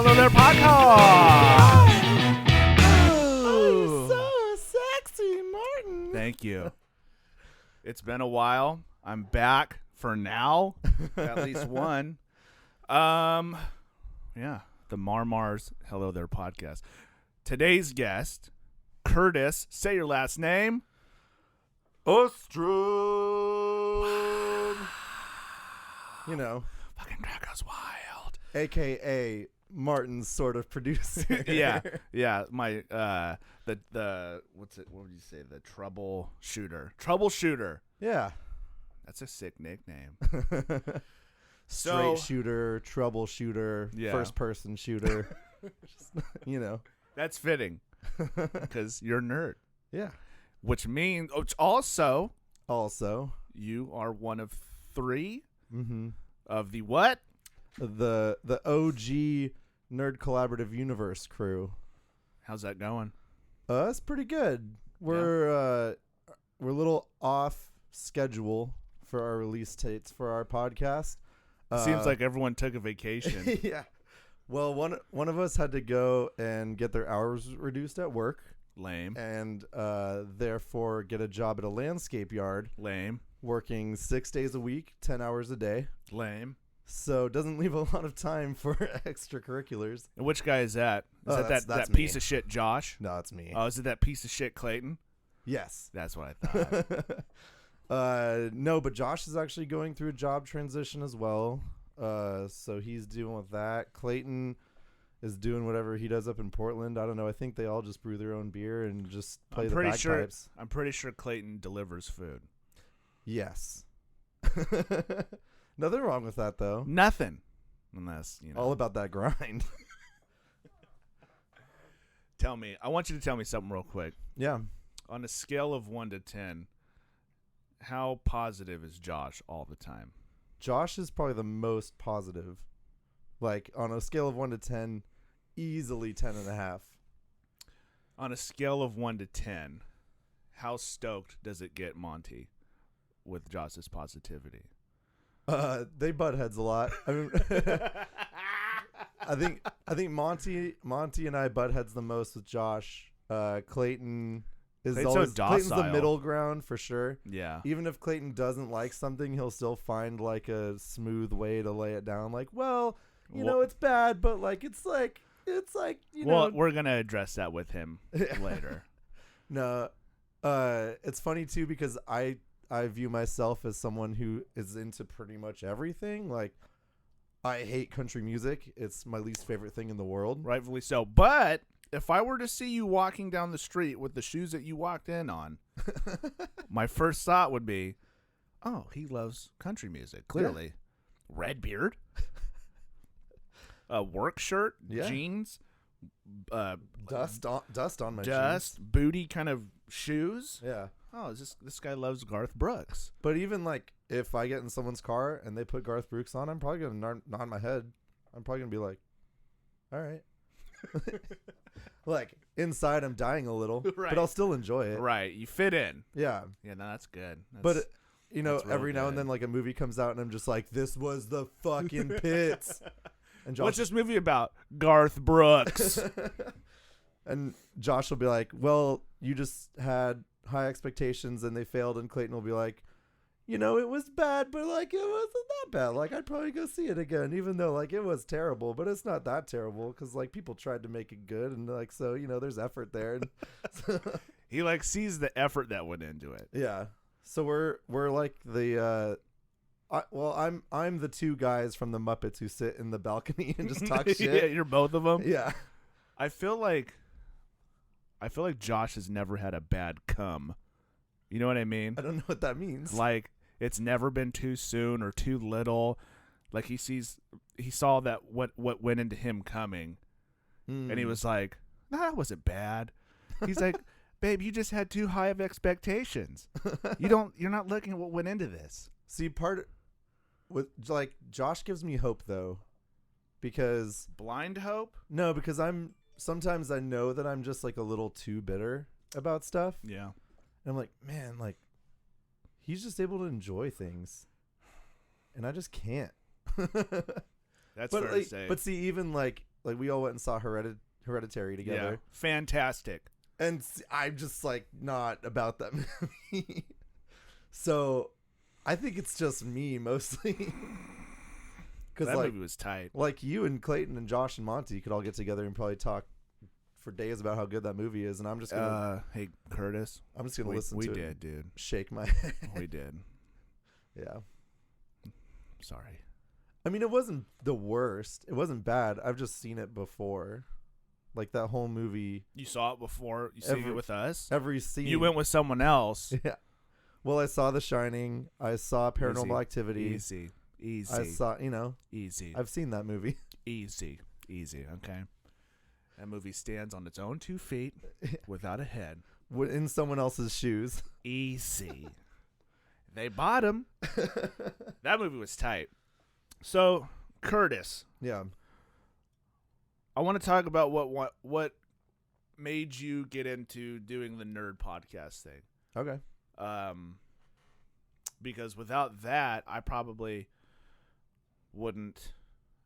Hello There podcast. Oh, so sexy, Martin. Thank you. It's been a while. I'm back for now. At least one. Yeah, the Marmar's Hello There podcast. Today's guest, Kurtis. Say your last name. Ostrom. You know, Fucking track goes wild. AKA Martin's sort of producer. Yeah. My the what's it? What would you say? The troubleshooter. Yeah. That's a sick nickname. Straight shooter, troubleshooter, Yeah. first person shooter. Just, you know. That's fitting because you're a nerd. Yeah. Which means also you are one of three of the what? The OG Nerd Collaborative Universe crew. How's that going? It's pretty good. We're a little off schedule for our release dates for our podcast. Seems like everyone took a vacation. Yeah. Well, one of us had to go and get their hours reduced at work. Lame. And therefore get a job at a landscape yard. Lame. Working 6 days a week, 10 hours a day. Lame. So it doesn't leave a lot of time for extracurriculars. And which guy is that? Is that's that me. piece of shit Josh? No, it's me. Oh, is it that piece of shit Clayton? Yes. That's what I thought. No, but Josh is actually going through a job transition as well. So he's dealing with that. Clayton is doing whatever he does up in Portland. I don't know. I think they all just brew their own beer and just play the bagpipes. I'm pretty sure Clayton delivers food. Yes. Nothing wrong with that, though. Nothing. Unless, you know. All about that grind. I want you to tell me something real quick. Yeah. On a scale of 1 to 10, how positive is Josh all the time? Josh is probably the most positive. Like, on a scale of 1 to 10, easily 10.5. On a scale of 1 to 10, how stoked does it get Monty with Josh's positivity? They butt heads a lot. I mean, I think Monty and I butt heads the most with Josh. Clayton is Clayton's always so docile. Clayton's the middle ground for sure. Yeah. Even if Clayton doesn't like something, he'll still find like a smooth way to lay it down. Like, well, you know, it's bad, but like it's like you know. Well, we're gonna address that with him later. No, it's funny too because I view myself as someone who is into pretty much everything. Like, I hate country music. It's my least favorite thing in the world. Rightfully so. But if I were to see you walking down the street with the shoes that you walked in on, my first thought would be, oh, he loves country music, clearly. Yeah. Red beard, a work shirt, jeans, dust on my jeans. Booty kind of shoes. Yeah. Oh, this guy loves Garth Brooks. But even like if I get in someone's car and they put Garth Brooks on, I'm probably gonna nod my head. I'm probably gonna be like, all right. Like inside I'm dying a little, right. But I'll still enjoy it. Right, you fit in. Yeah. Yeah, no, that's good. But you know, every now and then like a movie comes out and I'm just like, this was the fucking pits. And Josh, what's this movie about? Garth Brooks. And Josh will be like, well, you just had high expectations and they failed, and Clayton will be like, you know, it was bad, but like it wasn't that bad. Like I'd probably go see it again, even though like it was terrible, but it's not that terrible because like people tried to make it good, and like so you know there's effort there. And he like sees the effort that went into it. Yeah. So we're like the I'm the two guys from the Muppets who sit in the balcony and just talk shit. Yeah, you're both of them. Yeah. I feel like Josh has never had a bad cum. You know what I mean? I don't know what that means. Like it's never been too soon or too little. Like he saw that what went into him coming, and he was like, "Nah, that wasn't bad." He's like, "Babe, you just had too high of expectations. You're not looking at what went into this." See, with like Josh gives me hope though, because blind hope. No, because sometimes I know that I'm just like a little too bitter about stuff. Yeah. And I'm like, man, like he's just able to enjoy things, and I just can't. That's fair to say. But see, even like like we all went and saw Hereditary together. Yeah, fantastic. And I'm just like not about that movie. So I think it's just me mostly. Because That like, movie was tight. like you and Clayton and Josh and Monty could all get together and probably talk for days about how good that movie is, and I'm just gonna Hey Curtis, I'm just gonna listen we to did, it, dude. shake my head. We did. Yeah. Sorry. I mean, it wasn't the worst. It wasn't bad. I've just seen it before. Like that whole movie. You saw it before. You seen it with us. Every scene. You went with someone else. Yeah. Well, I saw The Shining. I saw Paranormal Activity. Easy. I saw, Easy. I've seen that movie. Easy. Okay. That movie stands on its own 2 feet without a head. In someone else's shoes. Easy. They bought him. That movie was tight. So, Curtis. Yeah. I want to talk about what made you get into doing the nerd podcast thing. Okay. Because without that, I probably wouldn't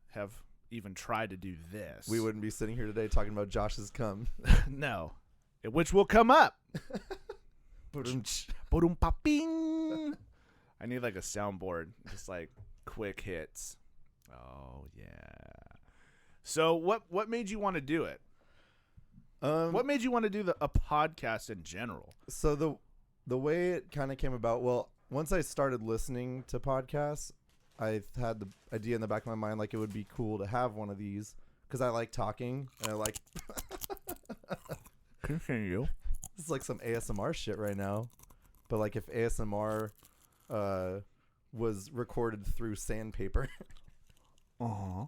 have even tried to do this. We wouldn't be sitting here today talking about Josh's cum. No. Which will come up. Ba-dum-tsh. Ba-dum-pa-ping. I need like a soundboard. Just like quick hits. Oh, yeah. So what made you want to do it? What made you want to do a podcast in general? So the way it kind of came about, well, once I started listening to podcasts, I had the idea in the back of my mind like it would be cool to have one of these because I like talking and I like. Continue. This is like some ASMR shit right now, but like if ASMR was recorded through sandpaper. Uh-huh.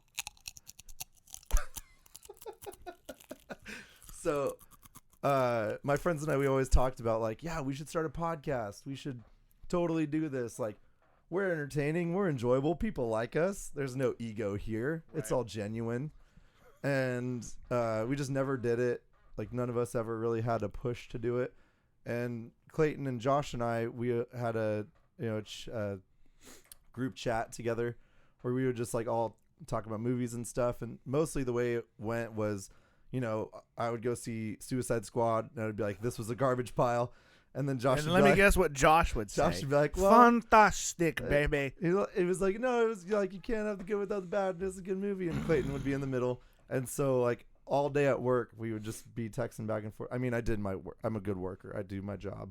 So my friends and I, we always talked about like, yeah, we should start a podcast. We should totally do this. Like, we're entertaining. We're enjoyable. People like us. There's no ego here. Right. It's all genuine. And we just never did it. Like, none of us ever really had a push to do it. And Clayton and Josh and I, we had a group chat together where we would just like all talk about movies and stuff. And mostly the way it went was, I would go see Suicide Squad and I'd be like, this was a garbage pile. And then Josh would let me guess what Josh would say. Josh would be like, well, fantastic, baby. It was like, no, it was like, you can't have the good without the bad. It's a good movie. And Clayton would be in the middle. And so like all day at work, we would just be texting back and forth. I mean, I did my work. I'm a good worker. I do my job.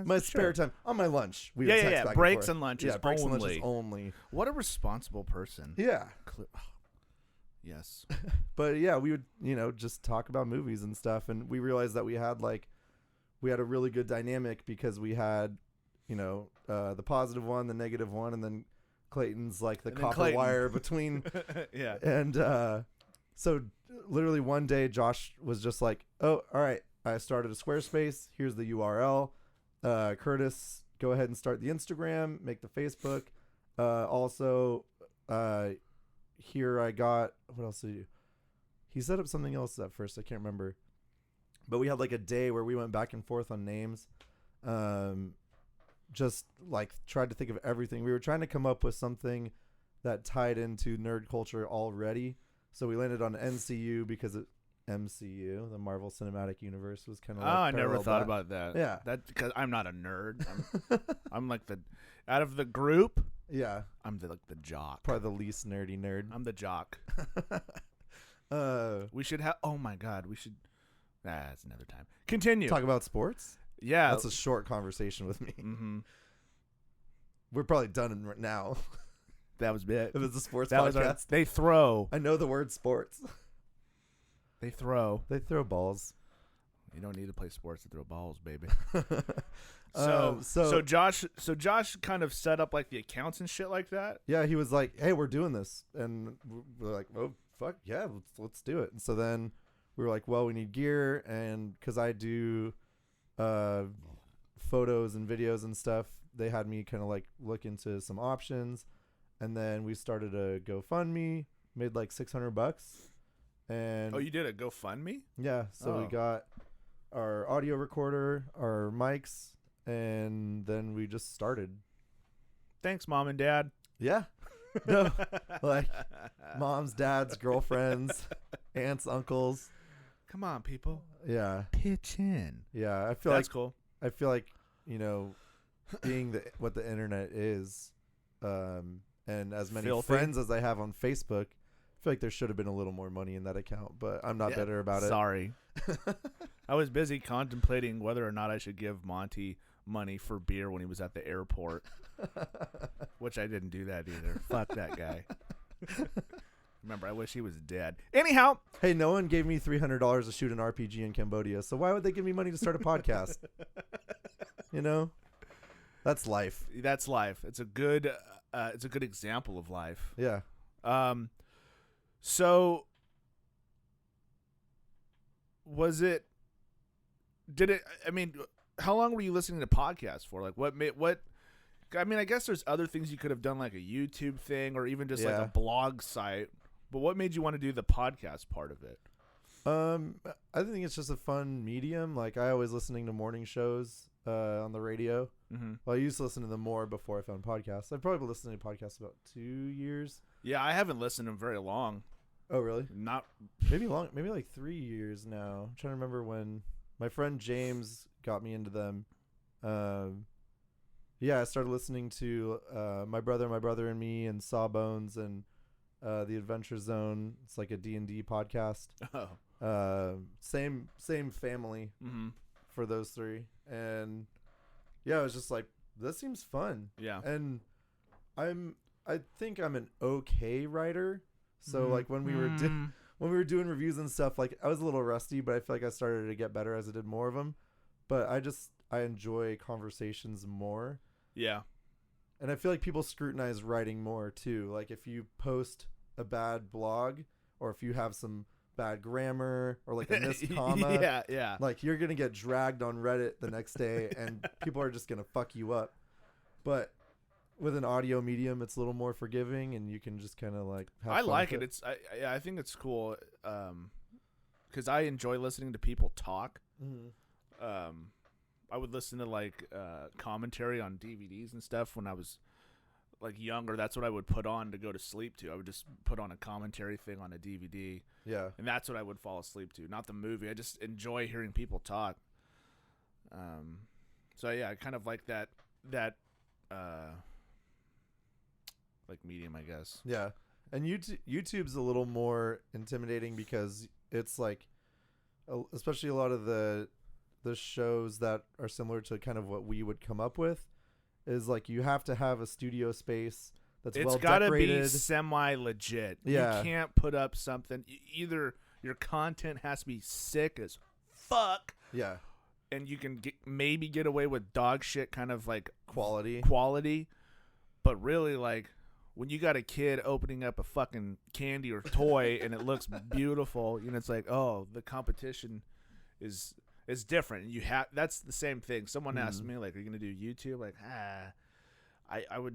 My spare time on my lunch. We would text back breaks and and lunches. Yeah, breaks and lunches only. What a responsible person. Yeah. Yes. But yeah, we would, just talk about movies and stuff. And we realized that we had a really good dynamic because we had, the positive one, the negative one, and then Clayton's like the copper wire between. Yeah. And so literally one day Josh was just like, oh, all right, I started a Squarespace. Here's the URL. Kurtis, go ahead and start the Instagram, make the Facebook. Also, here I got, what else did he set up something else at first. I can't remember. But we had like a day where we went back and forth on names. Just like tried to think of everything. We were trying to come up with something that tied into nerd culture already. So we landed on NCU because MCU, the Marvel Cinematic Universe, was kind of like I never thought about that. Yeah. That because I'm not a nerd. I'm like out of the group. Yeah. I'm the jock. Probably the least nerdy nerd. I'm the jock. We should have. Oh my God, we should. That's another time. Continue. Talk about sports. Yeah, that's a short conversation with me. Mm-hmm. We're probably done right now. That was it. If it's a sports podcast, they throw. I know the word sports. They throw. They throw balls. You don't need to play sports to throw balls, baby. So Josh kind of set up like the accounts and shit like that. Yeah, he was like, "Hey, we're doing this," and we're like, "Oh, fuck yeah, let's do it." And so then we were like, "Well, we need gear," and because I do photos and videos and stuff, they had me kind of like look into some options, and then we started a GoFundMe, made like $600, and you did a GoFundMe? Yeah, so we got our audio recorder, our mics, and then we just started. Thanks, Mom and Dad. Yeah. No, like moms, dads, girlfriends, aunts, uncles. Come on, people. Yeah. Pitch in. Yeah. I feel That's like cool. I feel like, being what the internet is, and as many Filthy. friends as I have on Facebook, I feel like there should have been a little more money in that account, but I'm not bitter about it. Sorry. I was busy contemplating whether or not I should give Monty money for beer when he was at the airport, which I didn't do that either. Fuck that guy. Remember, I wish he was dead. Anyhow. Hey, no one gave me $300 to shoot an RPG in Cambodia, so why would they give me money to start a podcast? That's life. That's life. It's a good example of life. Yeah. So how long were you listening to podcasts for? Like I guess there's other things you could have done, like a YouTube thing or even just like a blog site. But what made you want to do the podcast part of it? I think it's just a fun medium. Like, I always listening to morning shows on the radio. Mm-hmm. Well, I used to listen to them more before I found podcasts. I've probably been listening to podcasts about 2 years. Yeah, I haven't listened to them very long. Oh, really? Not maybe like 3 years now. I'm trying to remember when my friend James got me into them. I started listening to my brother and me and Sawbones and the Adventure Zone. It's like a D&D podcast. Oh. Same family for those three. And yeah, I was just like, this seems fun. Yeah. And I think I'm an okay writer. So like when we were doing reviews and stuff, like I was a little rusty, but I feel like I started to get better as I did more of them. But I enjoy conversations more. Yeah. And I feel like people scrutinize writing more too. Like if you post a bad blog or if you have some bad grammar or like a missed comma, yeah. like you're going to get dragged on Reddit the next day and people are just going to fuck you up. But with an audio medium, it's a little more forgiving and you can just kind of like have fun like with it. I think it's cool because I enjoy listening to people talk. Mm-hmm. I would listen to like commentary on DVDs and stuff when I was like younger. That's what I would put on to go to sleep to. I would just put on a commentary thing on a DVD. Yeah. And that's what I would fall asleep to, not the movie. I just enjoy hearing people talk. So yeah, I kind of like that like medium, I guess. Yeah. And YouTube's a little more intimidating because it's like, especially a lot of the shows that are similar to kind of what we would come up with is like you have to have a studio space that's well decorated. It's gotta be semi-legit. Yeah. You can't put up something. Either your content has to be sick as fuck. Yeah. And you can maybe get away with dog shit kind of like quality. But really, like, when you got a kid opening up a fucking candy or toy and it looks beautiful, it's like, oh, the competition is different. And that's the same thing. Someone asked me, like, are you gonna do YouTube? Like,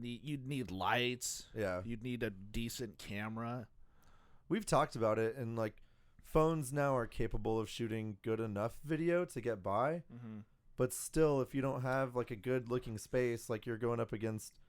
you'd need lights. Yeah. You'd need a decent camera. We've talked about it, and like phones now are capable of shooting good enough video to get by. Mm-hmm. But still, if you don't have like a good looking space, like you're going up against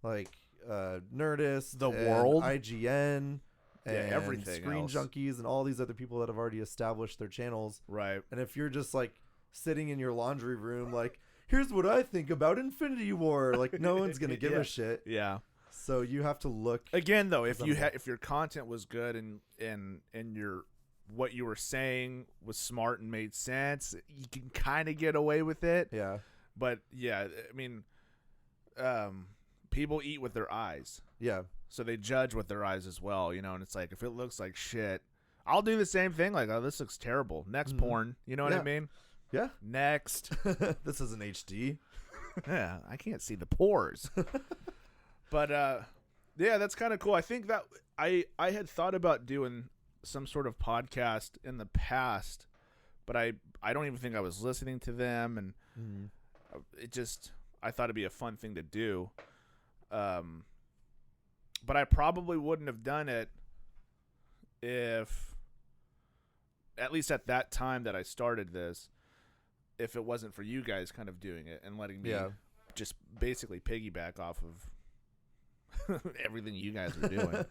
like Nerdist, The and World, IGN, and everything Screen else. Junkies, and all these other people that have already established their channels. Right. And if you're just like sitting in your laundry room, like, here's what I think about Infinity War, like no one's gonna give a shit. Yeah. So you have to look again, though. If your content was good and your what you were saying was smart and made sense, you can kind of get away with it. Yeah. But yeah, I mean, people eat with their eyes. Yeah. So they judge with their eyes as well, and it's like, if it looks like shit, I'll do the same thing. Like, oh, this looks terrible. Next porn. You know what I mean? Yeah. Next. This isn't HD. Yeah, I can't see the pores. But yeah, that's kind of cool. I think that I had thought about doing some sort of podcast in the past, but I don't even think I was listening to them, and I thought it'd be a fun thing to do. But I probably wouldn't have done it if, at least at that time that I started this, if it wasn't for you guys kind of doing it and letting me just basically piggyback off of everything you guys are doing.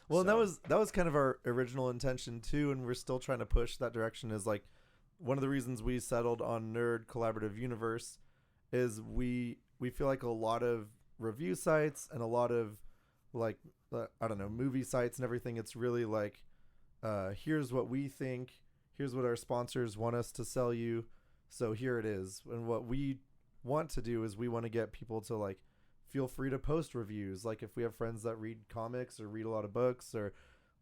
Well, So. that was kind of our original intention too, and we're still trying to push that direction. Is like one of the reasons we settled on Nerd Collaborative Universe is we feel like a lot of review sites and a lot of like I don't know, movie sites and everything. It's really like here's what we think, here's what our sponsors want us to sell you, so here it is. And what we want to do is we want to get people to like feel free to post reviews. Like if we have friends that read comics or read a lot of books, or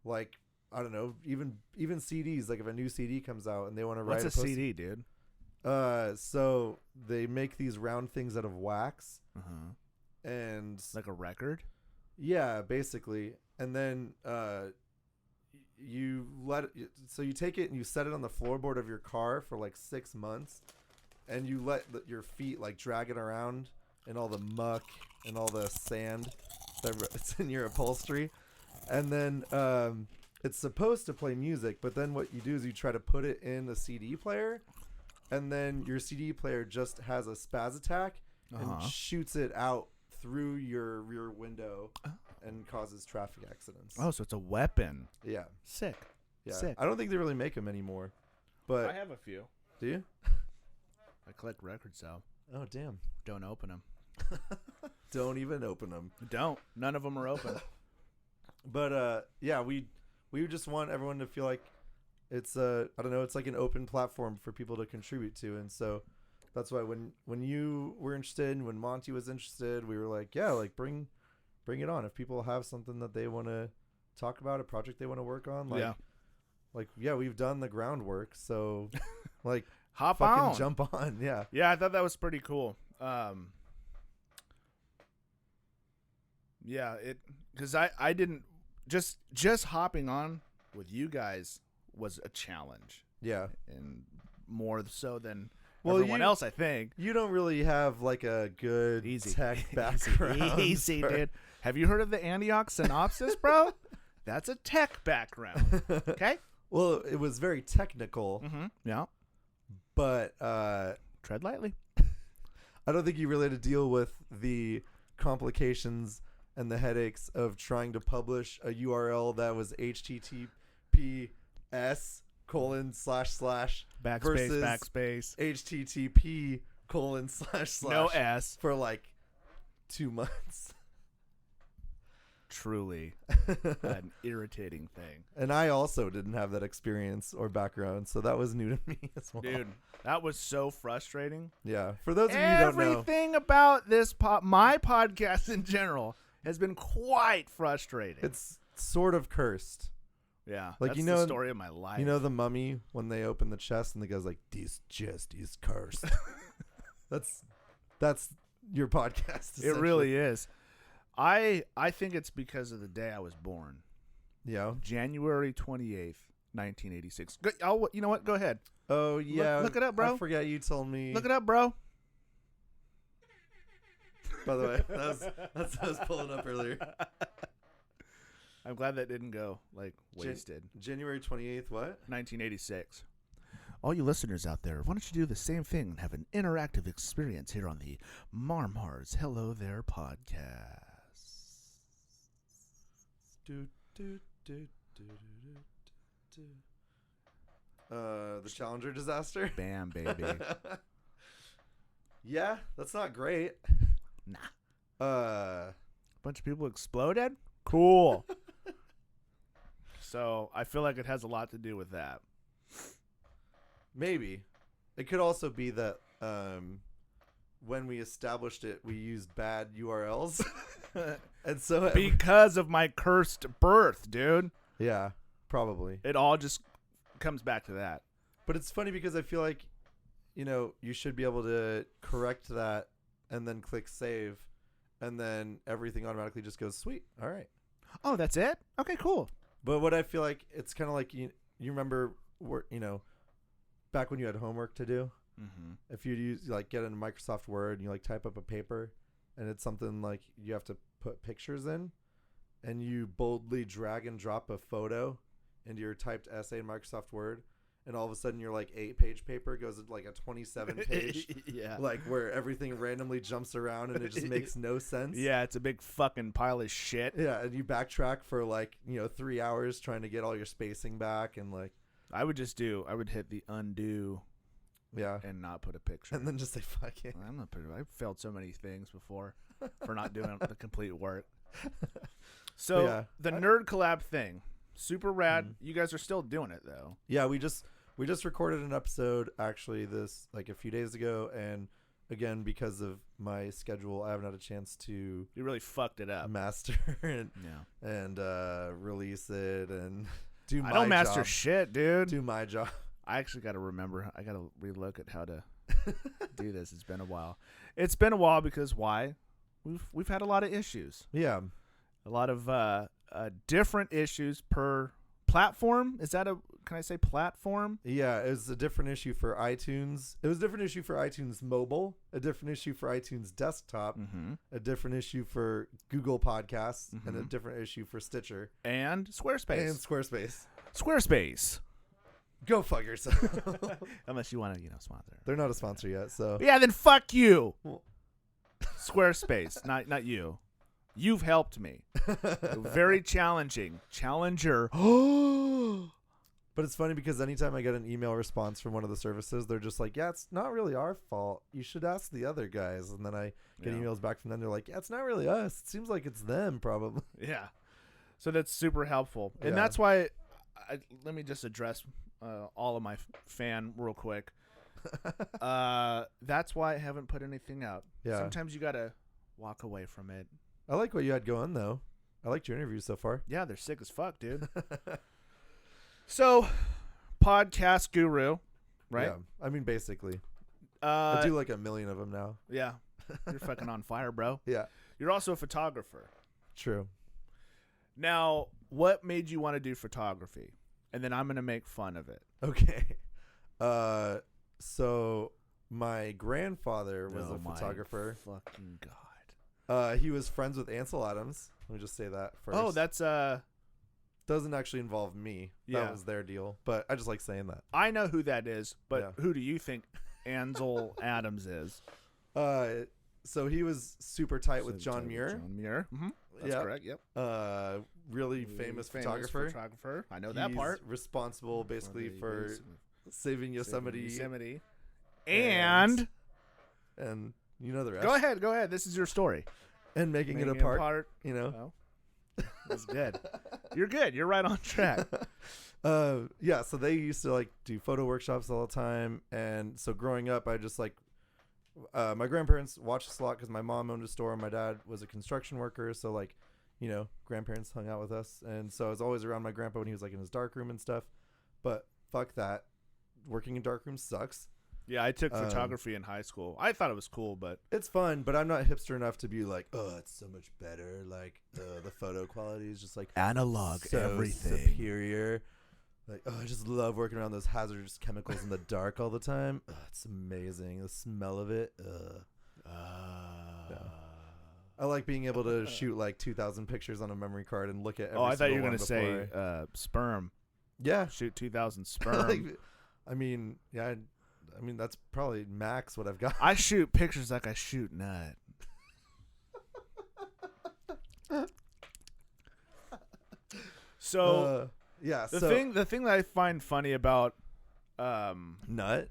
like I don't know, even CDs. Like if a new CD comes out and they want to write What's a CD, dude? So they make these round things out of wax, and Like a record. yeah, basically. And then you take it and you set it on the floorboard of your car for like 6 months, and you let your feet like drag it around in all the muck and all the sand that's in your upholstery, and then it's supposed to play music, but then what you do is you try to put it in a CD player, and then your CD player just has a spaz attack and shoots it out through your rear window and causes traffic accidents. Oh, so it's a weapon. Yeah. Sick. Yeah. Sick. I don't think they really make them anymore. But I have a few. do you? I collect records, so Oh, damn. don't open them. Don't even open them. Don't. None of them are open. But yeah, we just want everyone to feel like it's I don't know, it's like an open platform for people to contribute to. And so that's why when you were interested and when Monty was interested, we were like, yeah, like bring it on. If people have something that they want to talk about, a project they want to work on, yeah, we've done the groundwork, so like Hop fucking on. jump on. Yeah. Yeah, I thought that was pretty cool. Yeah, because I didn't just hopping on with you guys was a challenge, Yeah. and more so than Well, everyone else, I think. You don't really have like a good Easy. tech background. Easy, dude. Have you heard of the Antioch synopsis, bro? That's a tech background. Okay. Well, it was very technical, Yeah. but Tread lightly. I don't think you really had to deal with the complications and the headaches of trying to publish a URL that was HTTPS : versus backspace. HTTP : No S. for like 2 months. Truly an irritating thing. And I also didn't have that experience or background, so that was new to me as well. Dude, that was so frustrating. Yeah. For those of you who don't know, Everything about this my podcast in general has been quite frustrating. it's sort of cursed. Yeah, like, that's you know, the story of my life. You know the Mummy, when they open the chest and the guy's like, "This chest is cursed." That's your podcast. It really is. I think it's because of the day I was born. Yeah. January 28th, 1986. You know what? Go ahead. Oh yeah. Look it up, bro. I forget you told me. Look it up, bro. By the way, that's what I was pulling up earlier. I'm glad that didn't go like wasted. January 28th. What? 1986. All you listeners out there, why don't you do the same thing and have an interactive experience here on the Marmar's Hello There podcast. The Challenger disaster. Bam, baby. Yeah, that's not great. Nah. Bunch of people exploded? Cool. So I feel like it has a lot to do with that. Maybe. It could also be that when we established it, we used bad URLs. And so because of my cursed birth, dude. Yeah, probably. It all just comes back to that. But it's funny because I feel like, you should be able to correct that and then click save, and then everything automatically just goes, sweet, all right. Oh, that's it? Okay, cool. But what I feel like, it's kind of like, you remember, back when you had homework to do, if you use, get into Microsoft Word and you, type up a paper, and it's something like you have to put pictures in, and you boldly drag and drop a photo into your typed essay in Microsoft Word, and all of a sudden your like 8-page paper goes into like a 27-page, yeah, like where everything randomly jumps around and it just makes no sense. Yeah, it's a big fucking pile of shit. Yeah, and you backtrack for like 3 hours trying to get all your spacing back, and like I would hit the undo. Yeah, and not put a picture, and then just say fuck it. I've failed so many things before for not doing the complete work. So the nerd collab thing, super rad. You guys are still doing it though. Yeah, we just recorded an episode actually this like a few days ago, and again because of my schedule, I haven't had a chance to. You really fucked it up. Master and release it and do my job. I don't master shit, dude. Do my job. I actually got to remember. I got to relook at how to do this. It's been a while. It's been a while because why? We've had a lot of issues. Yeah, a lot of different issues per platform. Can I say platform? Yeah, it was a different issue for iTunes. It was a different issue for iTunes Mobile, a different issue for iTunes Desktop, a different issue for Google Podcasts, and a different issue for Stitcher. And Squarespace. Squarespace. Go fuck yourself. Unless you want to, sponsor. They're not a sponsor yet, so. Yeah, then fuck you. Squarespace, not you. You've helped me. Very challenging. Challenger. But it's funny because anytime I get an email response from one of the services, they're just like, yeah, it's not really our fault. You should ask the other guys. And then I get emails back from them. They're like, yeah, it's not really us. It seems like it's them probably. Yeah. So that's super helpful. And that's why let me just address all of my fan real quick. That's why I haven't put anything out. Yeah. Sometimes you got to walk away from it. I like what you had going, though. I liked your interviews so far. Yeah, they're sick as fuck, dude. So, podcast guru, right? Yeah, I mean, basically. I do like 1 million of them now. Yeah. You're fucking on fire, bro. Yeah. You're also a photographer. True. Now, what made you want to do photography? And then I'm going to make fun of it. Okay. So my grandfather was a photographer. Fucking God. He was friends with Ansel Adams. Let me just say that first. Oh, that's doesn't actually involve me. That was their deal. But I just like saying that. I know who that is, but who do you think Ansel Adams is? So he was super tight with John Muir. John Muir. Mm-hmm. That's correct. Yep. Really famous photographer. I know that part. Responsible basically for saving Yosemite. And you know the rest. Go ahead. This is your story. And making it a park. Oh. That's good. You're good. You're right on track. So they used to do photo workshops all the time. And so growing up, I just my grandparents watched us a lot because my mom owned a store and my dad was a construction worker. So grandparents hung out with us. And so I was always around my grandpa when he was in his darkroom and stuff. But fuck that. Working in darkrooms sucks. Yeah, I took photography in high school. I thought it was cool, but it's fun. But I'm not hipster enough to be like, oh, it's so much better. The photo quality is just analog, so everything superior. I just love working around those hazardous chemicals in the dark all the time. It's amazing. The smell of it. I like being able to shoot 2,000 pictures on a memory card and look at every I thought you were going to say sperm. Yeah. Shoot 2,000 sperm. That's probably max what I've got. I shoot pictures like I shoot nut. So the thing that I find funny about nut,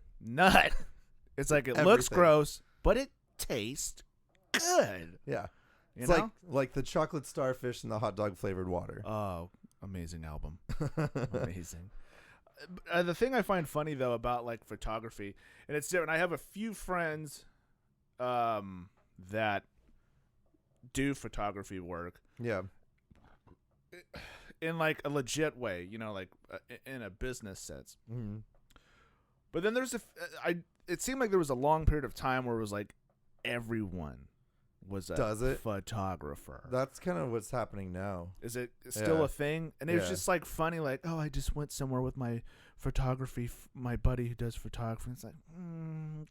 it's it looks gross, but it tastes good. Yeah, it's like the chocolate starfish and the hot dog flavored water. Oh, amazing album, amazing. The thing I find funny though about photography, and it's different. I have a few friends that do photography work. Yeah. In a legit way, in a business sense. Mm-hmm. But then there's it seemed like there was a long period of time where it was everyone was a photographer. That's kind of what's happening now. Is it still a thing? And it was just funny, oh, I just went somewhere with my photography, my buddy who does photography. It's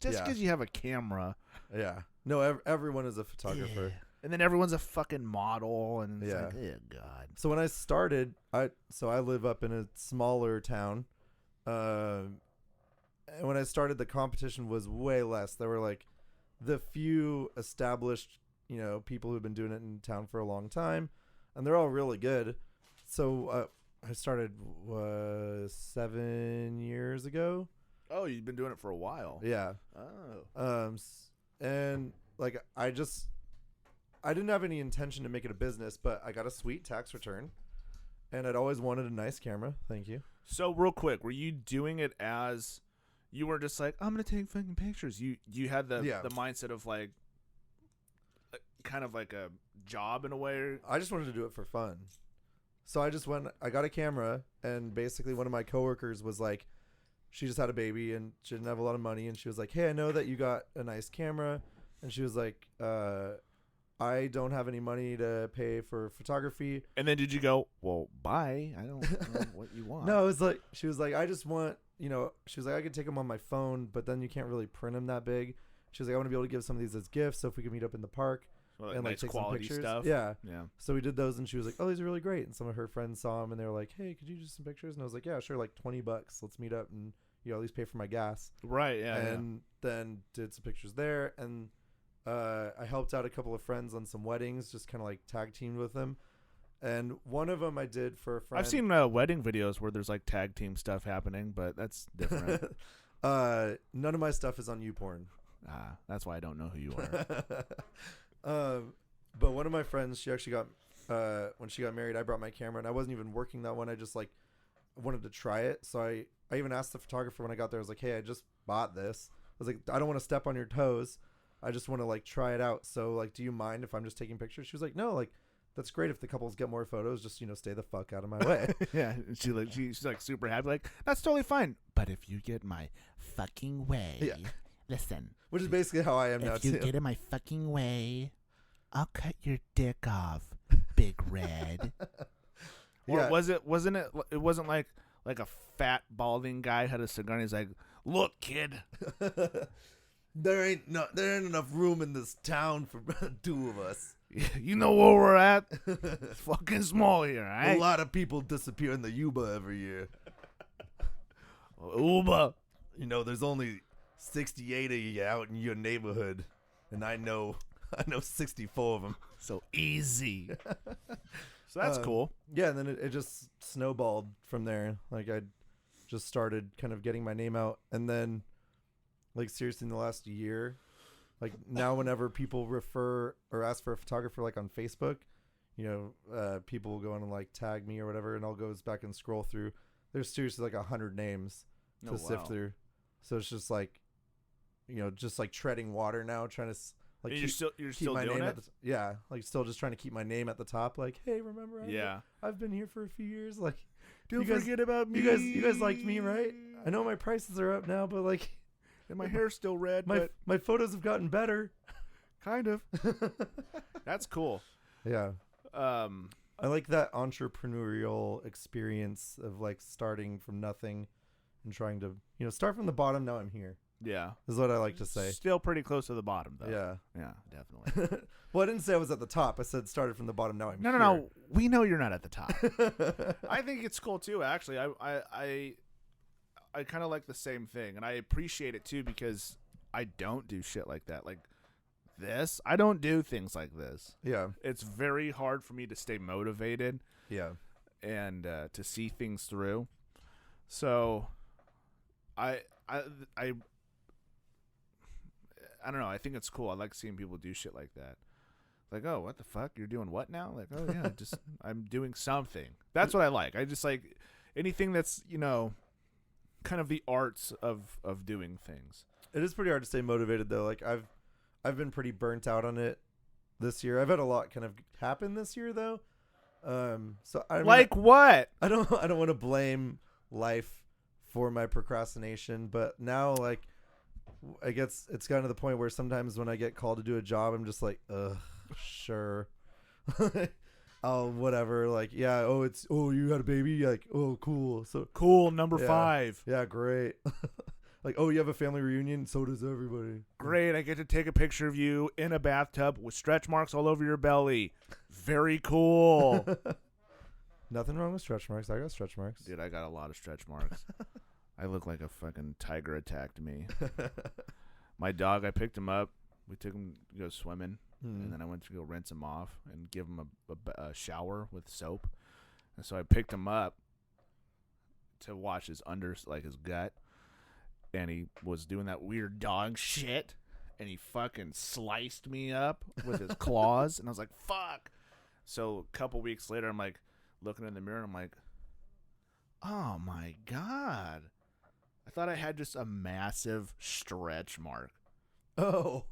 just because you have a camera. Yeah. No, everyone is a photographer. Yeah. And then everyone's a fucking model, and it's oh God. So when I started, I live up in a smaller town, And when I started, the competition was way less. There were like the few established, people who've been doing it in town for a long time, and they're all really good. So I started 7 years ago. Oh, you've been doing it for a while. Yeah. Oh. And like I didn't have any intention to make it a business, but I got a sweet tax return, and I'd always wanted a nice camera. Thank you. So real quick, were you doing it as you were just like, I'm gonna take fucking pictures? You had the mindset of like, kind of like a job in a way. I just wanted to do it for fun. So I got a camera, and basically one of my coworkers was like, she just had a baby and she didn't have a lot of money, and she was like, hey, I know that you got a nice camera, and she was like, I don't have any money to pay for photography. And then did you go, well, bye, I don't know what you want? No, it was like, she was like, I just want, she was like, I could take them on my phone, but then you can't really print them that big. She was like, I want to be able to give some of these as gifts, so if we could meet up in the park. Well, and like nice take quality some pictures. stuff. Yeah. So we did those, and she was like, oh, these are really great. And some of her friends saw them, and they were like, hey, could you do some pictures? And I was like, yeah, sure, like $20. Let's meet up and at least pay for my gas. Right. Yeah. And then did some pictures there, and I helped out a couple of friends on some weddings, just kind of like tag teamed with them. And one of them I did for a friend. I've seen wedding videos where there's like tag team stuff happening, but that's different. None of my stuff is on YouPorn. That's why I don't know who you are. But one of my friends, she actually got when she got married, I brought my camera, and I wasn't even working that one. I just like wanted to try it. So I even asked the photographer when I got there, I was like, hey, I just bought this. I was like, I don't want to step on your toes. I just want to like try it out. So like, do you mind if I'm just taking pictures? She was like, no, like that's great if the couples get more photos. Just stay the fuck out of my way. Yeah, she's like super happy. Like, that's totally fine. But if you get my fucking way, listen. Which is basically how I am now too. If you get in my fucking way, I'll cut your dick off, Big Red. Or wasn't it? It wasn't like a fat balding guy had a cigar and he's like, look, kid. There ain't enough room in this town for two of us. You know where we're at? It's fucking small here, right? A lot of people disappear in the Yuba every year. Uba. There's only 68 of you out in your neighborhood, and I know 64 of them. So easy. So that's cool. Yeah, and then it just snowballed from there. Like I just started kind of getting my name out, and then like seriously in the last year, like now whenever people refer or ask for a photographer like on Facebook, people will go in and like tag me or whatever, and I'll go back and scroll through. There's seriously like 100 names to sift through. So it's just like, just like treading water now, trying to like you're still my doing name it? Like still just trying to keep my name at the top. Like, hey, remember? I've been here for a few years. Like, don't forget about me. You guys liked me, right? I know my prices are up now, but like, and my hair's still red. My photos have gotten better. Kind of. That's cool. Yeah. I like that entrepreneurial experience of like starting from nothing and trying to, start from the bottom. Now I'm here. Yeah. Is what I like to say. Still pretty close to the bottom, though. Yeah. Yeah, definitely. Well, I didn't say I was at the top. I said started from the bottom. Now I'm here. No. We know you're not at the top. I think it's cool, too, actually. I kind of like the same thing, and I appreciate it, too, because I don't do shit like that. Like this, I don't do things like this. Yeah. It's very hard for me to stay motivated. Yeah. And to see things through. So I don't know. I think it's cool. I like seeing people do shit like that. Like, oh, what the fuck? You're doing what now? Like, oh yeah, I'm doing something. That's what I like. I just like anything that's, kind of the arts of doing things. It is pretty hard to stay motivated though. Like I've been pretty burnt out on it this year. I've had a lot kind of happen this year though. So I like what? I don't want to blame life for my procrastination, but now like I guess it's gotten to the point where sometimes when I get called to do a job, I'm just like, ugh, sure. Oh, whatever. Like, yeah. Oh, you had a baby. Like, oh, cool. So cool. Number 5. Yeah, great. Like, oh, you have a family reunion. So does everybody. Great. I get to take a picture of you in a bathtub with stretch marks all over your belly. Very cool. Nothing wrong with stretch marks. I got stretch marks. Dude, I got a lot of stretch marks. I look like a fucking tiger attacked me. My dog, I picked him up. We took him to go swimming, and then I went to go rinse him off and give him a shower with soap. And so I picked him up to wash his his gut, and he was doing that weird dog shit, and he fucking sliced me up with his claws, and I was like, fuck. So a couple weeks later, I'm like looking in the mirror, and I'm like, oh my God. I thought I had just a massive stretch mark. Oh,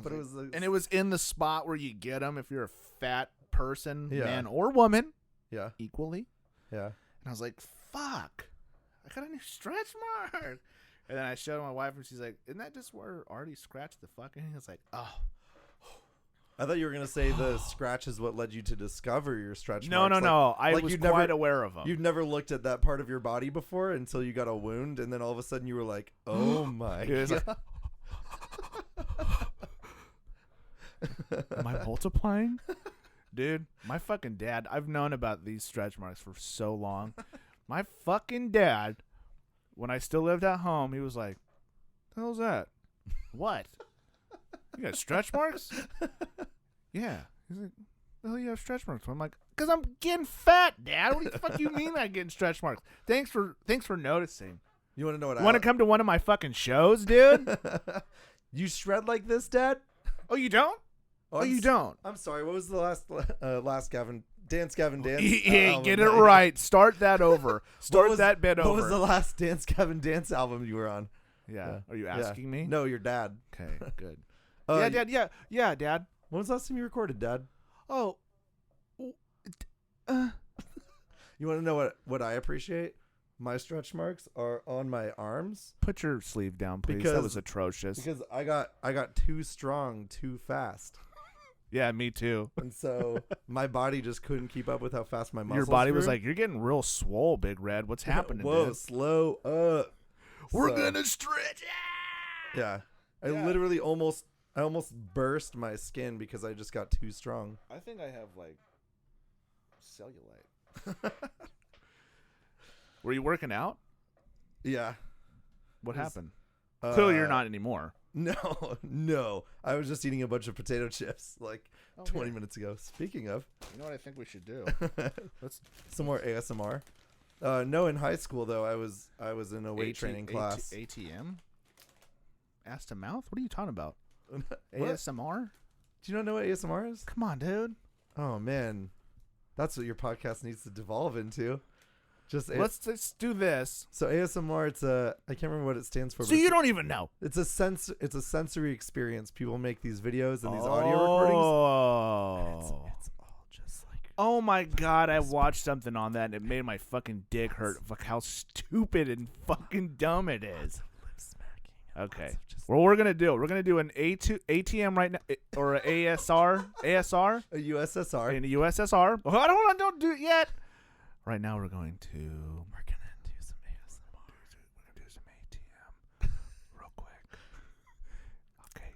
but it was, and it was in the spot where you get them if you're a fat person, Yeah. man or woman, yeah, equally. yeah. And I was like, fuck, I got a new stretch mark. And then I showed my wife, and she's like, isn't that just where Artie scratched the fucking? I was like, oh. I thought you were gonna say the scratch is what led you to discover your stretch No, marks. no. I like was you'd quite never- aware of them. You've never looked at that part of your body before until you got a wound, and then all of a sudden you were like, "Oh my It was God!" Am I multiplying? Dude, my fucking dad, I've known about these stretch marks for so long. My fucking dad, when I still lived at home, he was like, the hell's that? What? You got stretch marks? Yeah. He's like, the hell you have stretch marks? I'm like, because I'm getting fat, Dad. What the fuck you mean I'm getting stretch marks? Thanks for noticing. You want to know what? You want to come to one of my fucking shows, dude? You shred like this, Dad? Oh, you don't? Oh, you don't? I'm sorry. What was the last Gavin Dance? Album Get it right. Start that over. Start that bit over. What was the last Dance Gavin Dance album you were on? Yeah. Are you asking me? No, your dad. Okay, good. Yeah, Dad. Yeah, Dad. When was the last time you recorded, Dad? Oh. You want to know what I appreciate? My stretch marks are on my arms. Put your sleeve down, please. That was atrocious. Because I got too strong too fast. Yeah, me too. And so my body just couldn't keep up with how fast my muscles Your body was grew. like, you're getting real swole, Big Red. What's happening, Whoa, dude? slow up. We're gonna stretch. Yeah. I Yeah. literally almost burst my skin because I just got too strong. I think I have like cellulite. Were you working out? Yeah. What It was- happened? Clearly, you're not anymore. No. I was just eating a bunch of potato chips like 20 minutes ago. Speaking of, You know what I think we should do? Let's some more ASMR. No, in high school though, I was in a weight training class. ATM? Ass to mouth? What are you talking about? What? ASMR? Do you not know what ASMR is? Come on, dude. Oh man, that's what your podcast needs to devolve into. Let's do this. So ASMR, I can't remember what it stands for. So but you don't even know. It's a sensory experience. People make these videos and these audio recordings. It's all just like. Oh my God, I watched something on that and it made my fucking dick hurt. Fuck how stupid and fucking dumb it is. Okay. Well, we're gonna do an ATM right now, or an ASR, A USSR. in the USSR. Oh, don't do it yet. Right now, we're going to We're gonna do some ASMR. We're gonna do some ATM real quick. Okay.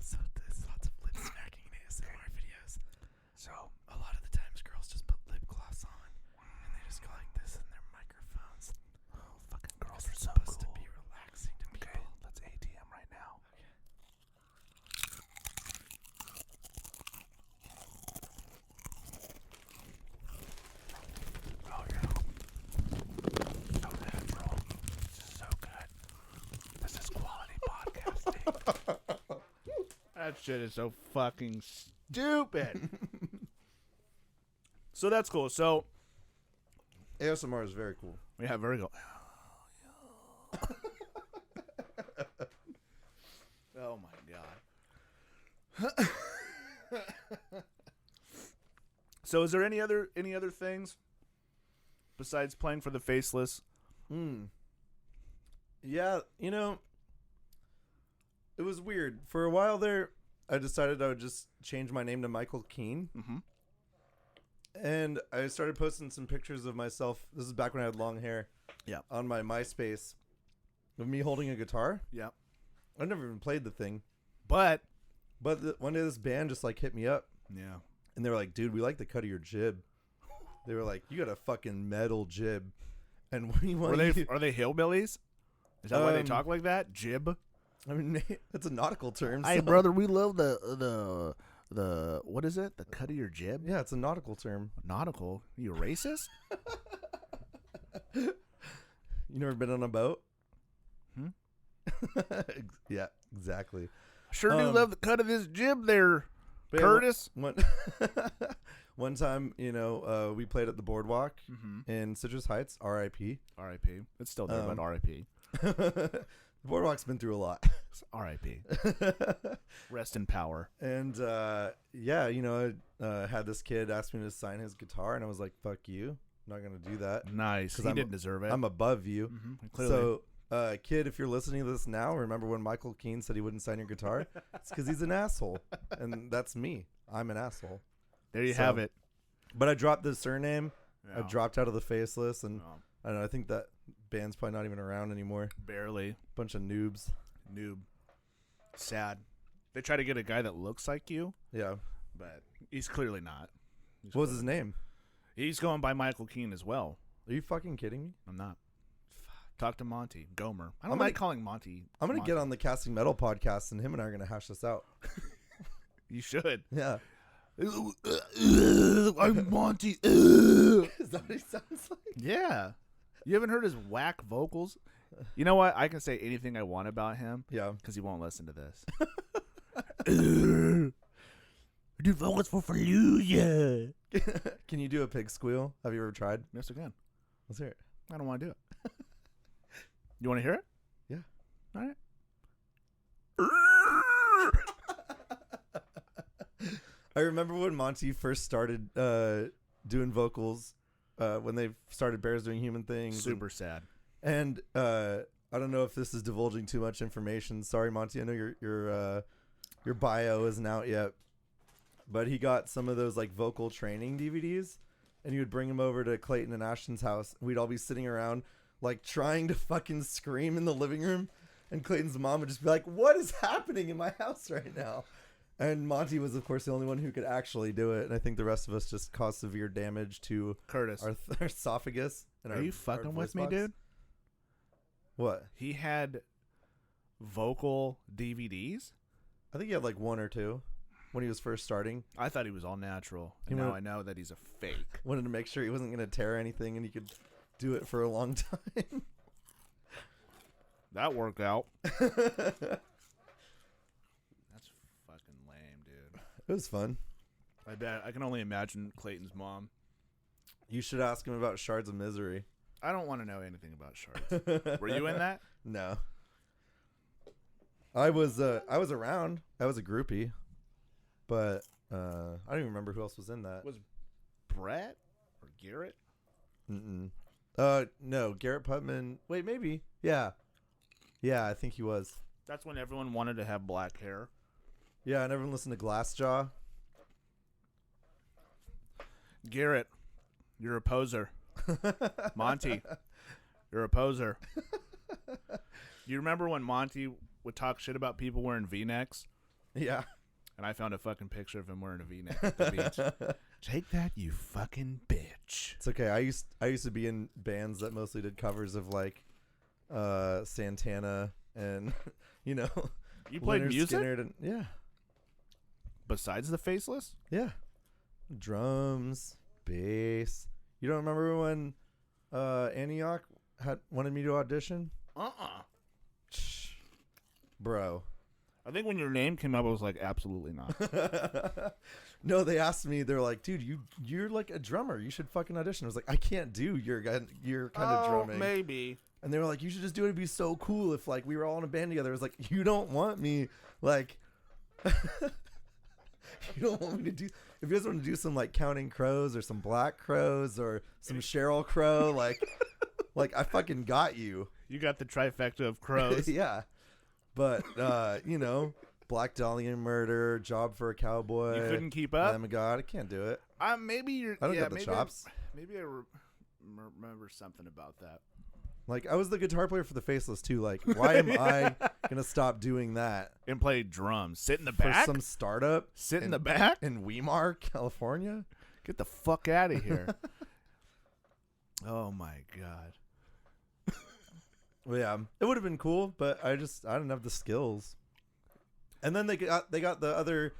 So there's lots of lip smacking in ASMR videos. So A lot of the times, girls just put lip gloss on, and they just go like this in their microphones. fucking girls are It's so supposed cool. to be relaxing to Okay, people. let's ATM right now. Oh yeah. So natural. So good. This is quality podcasting. That shit is so fucking stupid. So that's cool. So ASMR is very cool. yeah, very cool. Oh my God. So is there any other things besides playing for the Faceless? Yeah, it was weird. For a while there, I decided I would just change my name to Michael Keane. Mm-hmm. And I started posting some pictures of myself. This is back when I had long hair. Yeah. On my MySpace of me holding a guitar. Yeah. I never even played the thing. But One day this band just like hit me up. yeah. And they were like, dude, we like the cut of your jib. They were like, you got a fucking metal jib. And we want Are they hillbillies? Is that why they talk like that? Jib? I mean, it's a nautical term. Hey, so- brother, we love the what is it? The cut of your jib? Yeah, it's a nautical term. Nautical? You a racist? You never been on a boat? Yeah, exactly. Sure do love the cut of this jib there, But yeah, Kurtis. One time, we played at the boardwalk in Citrus Heights, R.I.P. R.I.P. It's still there, but R.I.P. The boardwalk's been through a lot. R.I.P. Rest in power. And I had this kid ask me to sign his guitar, and I was like, "Fuck you! I'm not gonna do that." Nice. He didn't deserve it. I'm above you. Clearly. So, kid, if you're listening to this now, remember when Michael Keane said he wouldn't sign your guitar? It's because he's an asshole, and that's me. I'm an asshole. There you have it. But I dropped the surname. Yeah. I dropped out of the Faceless, and I don't know. I think that band's probably not even around anymore. Barely. Bunch of noobs. Noob. Sad. They try to get a guy that looks like you. Yeah. But he's clearly not. What was his name? He's going by Michael Keane as well. Are you fucking kidding me? I'm not. Talk to Monty. Gomer. I don't like calling Monty. I'm going to get on the Casting Metal podcast, and him and I are going to hash this out. You should. Yeah. I'm Monty. Is that what he sounds like? Yeah. You haven't heard his whack vocals? You know what? I can say anything I want about him. Yeah. Because he won't listen to this. I do vocals for Fallujah. Can you do a pig squeal? Have you ever tried? Yes, again. Let's hear it. I don't want to do it. You want to hear it? Yeah. All right. I remember when Monty first started doing vocals, when they started Bears Doing Human Things. Super sad. And I don't know if this is divulging too much information. Sorry, Monty. I know your bio isn't out yet, but he got some of those like vocal training DVDs, and he would bring them over to Clayton and Ashton's house. We'd all be sitting around like trying to fucking scream in the living room, and Clayton's mom would just be like, "What is happening in my house right now?" And Monty was, of course, the only one who could actually do it. And I think the rest of us just caused severe damage to Kurtis. our esophagus. And Are you fucking our with voice me, box. dude? What? He had vocal DVDs? I think he had like one or two when he was first starting. I thought he was all natural. And now I know that he's a fake. Wanted to make sure he wasn't going to tear anything and he could do it for a long time. That worked out. That's fucking lame, dude. It was fun. I bet. I can only imagine Clayton's mom. You should ask him about Shards of Misery. I don't want to know anything about shards. Were you in that? No. I was around. I was a groupie. But I don't even remember who else was in that. Was Brett or Garrett? Mm-mm. No, Garrett Putman. Wait, maybe. Yeah. Yeah, I think he was. That's when everyone wanted to have black hair. Yeah, and everyone listened to Glassjaw. Garrett, you're a poser. Monty, you're a poser. You remember when Monty would talk shit about people wearing V-necks? Yeah. And I found a fucking picture of him wearing a V-neck at the beach. Take that, you fucking bitch. It's okay. I used to be in bands that mostly did covers of like Santana and You played Lynyrd music? Skynyrd and, yeah. Besides the Faceless? Yeah. Drums, bass. You don't remember when Antioch wanted me to audition? Bro. I think when your name came up, I was like, absolutely not. No, they asked me. They're like, dude, you're like a drummer. You should fucking audition. I was like, I can't do your kind of drumming. Maybe. And they were like, you should just do it. It'd be so cool if like we were all in a band together. I was like, you don't want me like. You don't want me to do. If you guys want to do some like Counting Crows or some Black Crows or some Sheryl Crow, like I fucking got you. You got the trifecta of crows. Yeah. But, Black Dahlia Murder, Job for a Cowboy. You couldn't keep up? Lamb of God. I can't do it. Maybe you're. I don't got the chops. Maybe I remember something about that. Like, I was the guitar player for the Faceless, too. Like, why am I going to stop doing that? And play drums. Sit in the back? For some startup? Sit in the back? In Weimar, California? Get the fuck out of here. Oh, my God. Well, yeah, it would have been cool, but I didn't have the skills. And then they got the other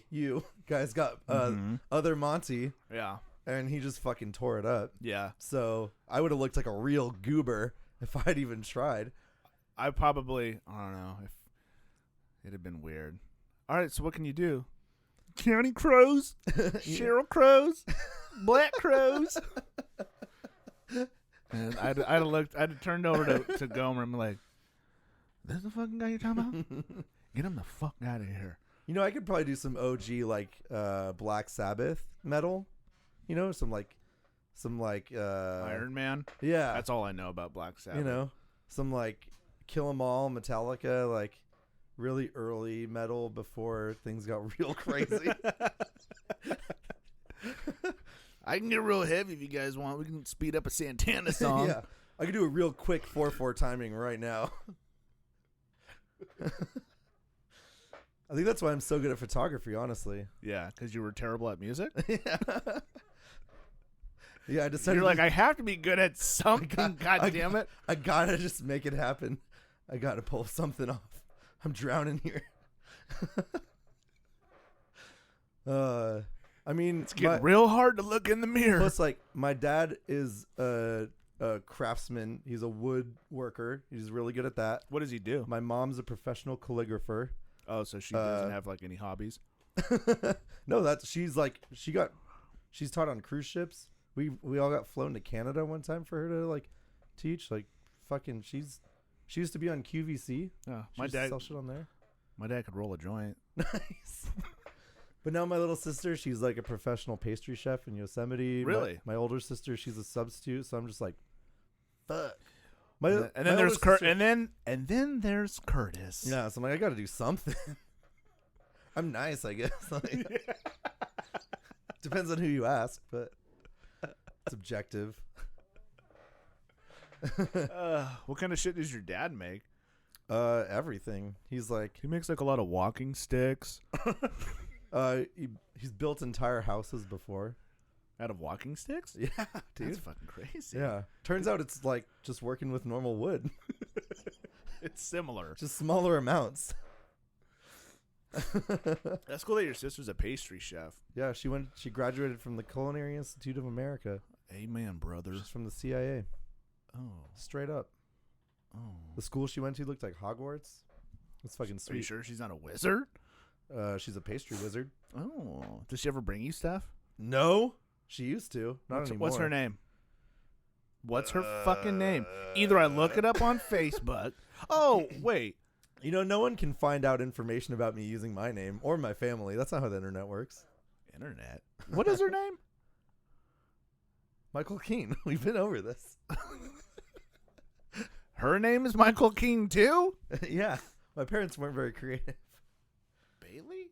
you guys got other Monty. Yeah. And he just fucking tore it up. Yeah. So I would have looked like a real goober if I'd even tried. I don't know if it'd have been weird. All right, so what can you do? County crows, Cheryl crows, black crows. And I'd have turned over to Gomer and be like, "This is the fucking guy you're talking about? Get him the fuck out of here." You know, I could probably do some OG like Black Sabbath metal. You know, some Iron Man. Yeah, That's all I know about Black Sabbath. You know, some like Kill 'Em All, Metallica, like really early metal before things got real crazy. I can get real heavy if you guys want. We can speed up a Santana song. Yeah, I can do a real quick 4/4 timing right now. I think that's why I'm so good at photography, honestly. Yeah, because you were terrible at music. Yeah. Yeah, I decided. You're like, I have to be good at something. God damn it! I gotta just make it happen. I gotta pull something off. I'm drowning here. I mean, it's getting real hard to look in the mirror. Plus, like, my dad is a craftsman. He's a woodworker. He's really good at that. What does he do? My mom's a professional calligrapher. Oh, so she doesn't have like any hobbies? No, she's taught on cruise ships. We all got flown to Canada one time for her to like teach. Like, fucking, she used to be on QVC. Oh, my dad sell shit on there. My dad could roll a joint. Nice. But now my little sister, she's like a professional pastry chef in Yosemite. Really? My older sister, she's a substitute. So I'm just like, fuck. And then there's and then there's Kurtis. Yeah, so I'm like, I got to do something. I'm nice, I guess. Like, depends on who you ask, but it's objective. What kind of shit does your dad make? Everything. He makes like a lot of walking sticks. He's built entire houses before. Out of walking sticks? Yeah, dude. That's fucking crazy. Yeah. Turns out it's like just working with normal wood. It's similar. Just smaller amounts. That's cool that your sister's a pastry chef. Yeah, she graduated from the Culinary Institute of America. Amen, brother. She's from the CIA. Oh. Straight up. Oh. The school she went to looked like Hogwarts. It's fucking sweet. Are you sure she's not a wizard? She's a pastry wizard. Oh. Does she ever bring you stuff? No. She used to. Not anymore. What's her name? What's her fucking name? Either I look it up on Facebook. Oh, wait. You know, no one can find out information about me using my name or my family. That's not how the internet works. Internet? What is her name? Michael Keane. We've been over this. Her name is Michael Keane too? Yeah. My parents weren't very creative. Bailey?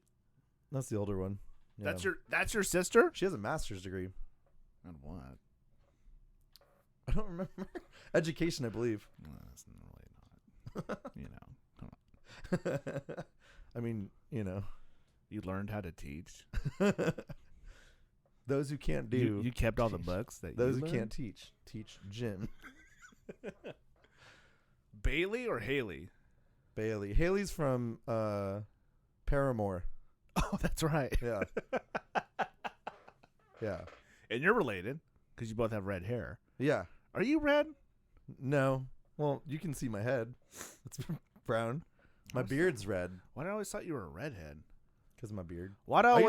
That's the older one. Yeah. That's your sister? She has a master's degree. On what? I don't remember. Education, I believe. Well, that's really not. You know, come on. I mean, you know. You learned how to teach. Those who can't do. You kept all the books that those you who learned? can't teach Jim. Bailey or Haley? Bailey. Haley's from Paramore. Oh, that's right. Yeah. Yeah. And you're related because you both have red hair. Yeah. Are you red? No. Well, you can see my head. It's brown. My beard's red. Why did I always thought you were a redhead? Because of my beard. Why do I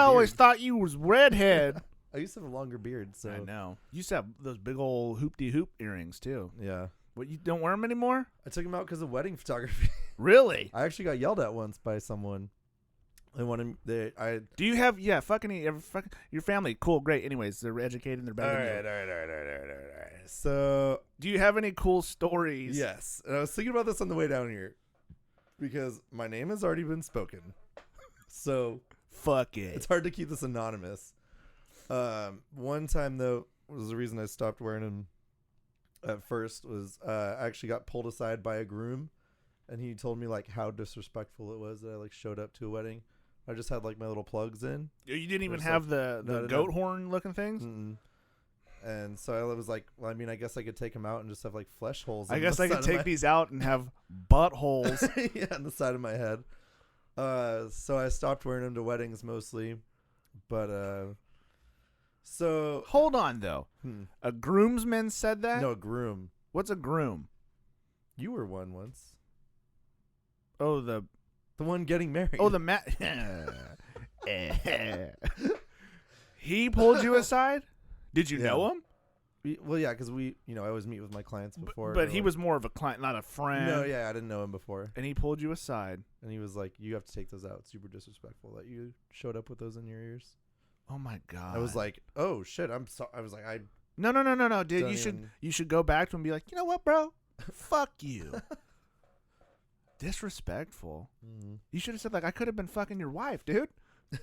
always thought you was redhead? I used to have a longer beard, so. I know. You used to have those big old hoop-de-hoop earrings, too. Yeah. What, you don't wear them anymore? I took them out because of wedding photography. Really? I actually got yelled at once by someone. Do you have your family? Cool, great. Anyways, they're educated. They're better. All right. So, do you have any cool stories? Yes, and I was thinking about this on the way down here because my name has already been spoken. So, fuck it. It's hard to keep this anonymous. One time though was the reason I stopped wearing them at first was I actually got pulled aside by a groom, and he told me like how disrespectful it was that I like showed up to a wedding. I just had like my little plugs in. You didn't even have the goat horn looking things? Mm-mm. And so I was like, well, I mean, I guess I could take them out and just have like flesh holes. I on guess the I could side of take my- these out and have buttholes. yeah, on the side of my head. So I stopped wearing them to weddings mostly, but so Hold on, though. A groomsman said that? no groom. What's a groom? You were one once. Oh, the one getting married. Oh, the He pulled you aside? Did you Yeah. know him? Well, yeah, because I always meet with my clients before. But or, he like- was more of a client, not a friend. No, yeah, I didn't know him before, And he pulled you aside. and he was like, "You have to take those out. Super disrespectful that you showed up with those in your ears." Oh my god. I was like, "Oh shit, I'm sorry." I was like, "I No, dude. Don't You should go back to him and be like, you know what, bro? Fuck you. Disrespectful. You should have said like, I could have been fucking your wife, dude.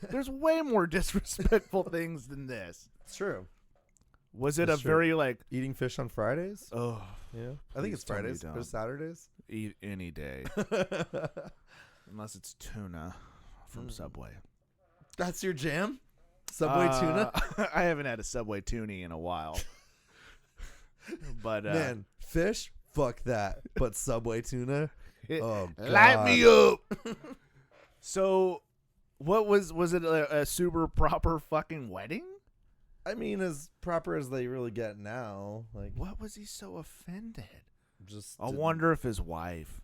There's way more disrespectful things than this. It's true. Was it That's a true. very like? Eating fish on Fridays? Oh, Yeah, I think Please it's tell me Fridays you or don't. Saturdays. eat any day unless it's tuna from Subway. That's your jam? Subway tuna? I haven't had a Subway toonie in a while. But Man, fish? Fuck that. But Subway tuna? Oh, God. light me up. So, what was it a super proper fucking wedding? I mean, as proper as they really get now. Like, What was he so offended? just. I didn't- wonder if his wife.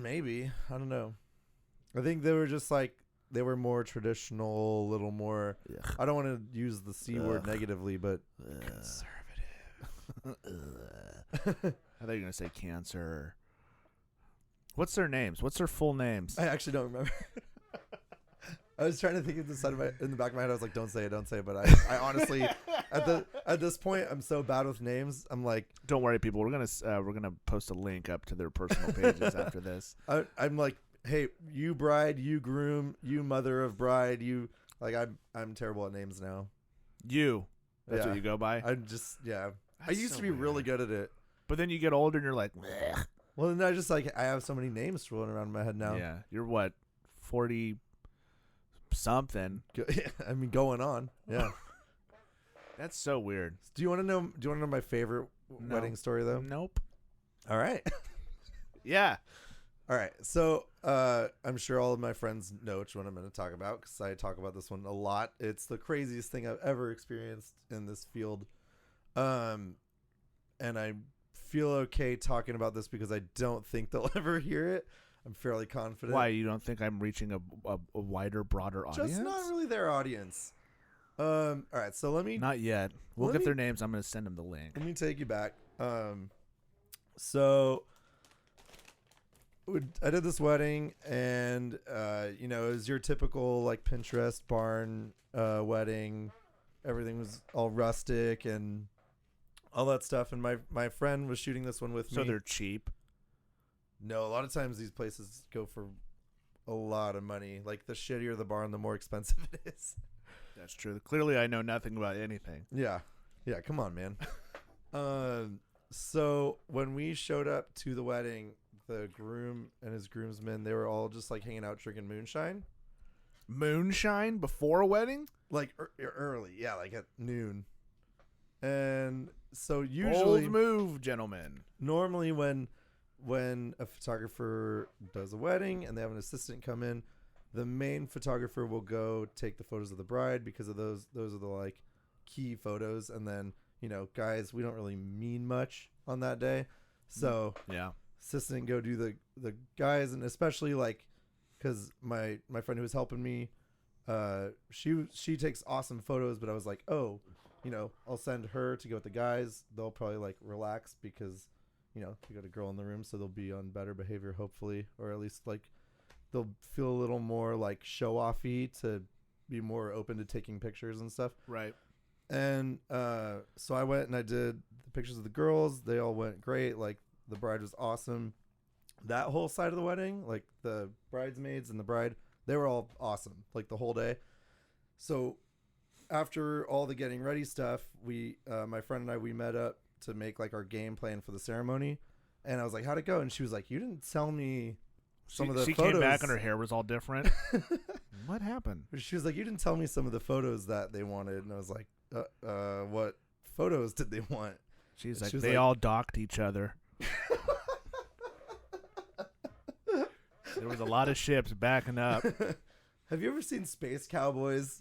Maybe. I don't know. I think they were just like, they were more traditional, a little more. Ugh. I don't want to use the C word Ugh. negatively, but I thought you were gonna say cancer. What's their names? What's their full names? I actually don't remember. I was trying to think of in the back of my head. I was like, "Don't say it." But I honestly, at this point, I'm so bad with names. I'm like, Don't worry, people. We're gonna post a link up to their personal pages after this. I'm like, hey, you bride, you groom, you mother of bride, you like. I'm terrible at names now. That's Yeah. what you go by. I'm just I That's used so to be really weird. good at it. But then you get older and you're like, "Bleh." Well, then I just like I have so many names rolling around in my head now. Yeah. You're what, 40 something? I mean, going on. Yeah. That's so weird. Do you want to know my favorite No. wedding story though? Nope. All right. Yeah. All right. So I'm sure all of my friends know which one I'm going to talk about because I talk about this one a lot. It's the craziest thing I've ever experienced in this field. And I feel okay talking about this because I don't think they'll ever hear it. I'm fairly confident. Why, you don't think I'm reaching a wider, broader audience? Just not really their audience. All right. So let me Not yet. We'll Let get me- their names. I'm going to send them the link. Let me take you back. So I did this wedding, and it was your typical like Pinterest barn wedding. Everything was all rustic and all that stuff. And my friend was shooting this one with So me. they're cheap. No, a lot of times these places go for a lot of money. Like the shittier the barn, the more expensive it is. That's true. Clearly, I know nothing about anything. Yeah. Yeah, come on, man. So when we showed up to the wedding, the groom and his groomsmen, they were all just like hanging out drinking moonshine. Moonshine before a wedding? Like early, yeah, like at noon. And so usually Bold move, gentlemen. normally when a photographer does a wedding and they have an assistant come in, the main photographer will go take the photos of the bride because of those are the like key photos. And then, guys, we don't really mean much on that day. So Yeah. assistant go do the guys, and especially like because my friend who was helping me, she takes awesome photos, but I was like, oh, I'll send her to go with the guys. They'll probably like relax because we got a girl in the room, so they'll be on better behavior hopefully, or at least like they'll feel a little more like show offy to be more open to taking pictures and stuff. Right. And so I went and I did the pictures of the girls. They all went great. Like the bride was awesome. That whole side of the wedding, like the bridesmaids and the bride, they were all awesome, like the whole day. So after all the getting ready stuff, we, my friend and I, we met up to make like our game plan for the ceremony. And I was like, how'd it go? And she was like, you didn't tell me some of the she photos. came back and her hair was all different. What happened? She was like, you didn't tell me some of the photos that they wanted. And I was like, what photos? photos did they want? She's And like, she was they like- all docked each other. There was a lot of ships backing up. Have you ever seen Space Cowboys?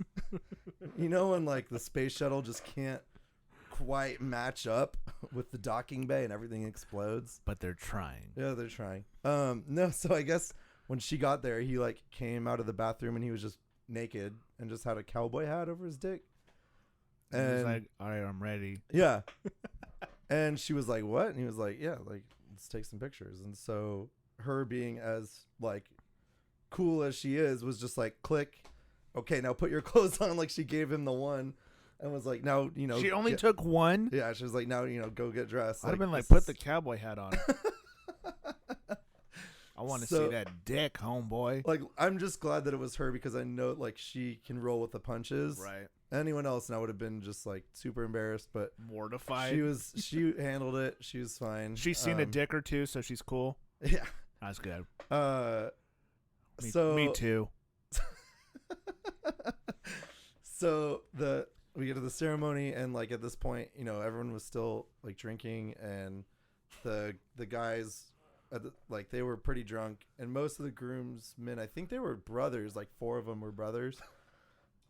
You know when like the space shuttle just can't quite match up with the docking bay and everything explodes? But they're trying. Yeah, they're trying. No, so I guess when she got there, he like came out of the bathroom and he was just naked and just had a cowboy hat over his dick. And he's And like, all right, I'm ready. yeah. And she was like, what? And he was like, yeah, like, let's take some pictures. And so her being as like cool as she is was just like, click. Okay, now put your clothes on. Like she gave him the one and was like, now, you know. She only took one? Yeah, she was like, now, you know, go get dressed. I'd have been like, this put is- the cowboy hat on. I want to So- see that dick, homeboy. Like, I'm just glad that it was her because I know like she can roll with the punches. Right. Anyone else, and I would have been just like super embarrassed, but Mortified. she handled it. She was fine. She's seen a dick or two, so she's cool. Yeah. That's good. So Me too. So we get to the ceremony, and like at this point, you know, everyone was still like drinking, and the guys like they were pretty drunk, and most of the groomsmen, I think they were brothers, like 4 of them were brothers,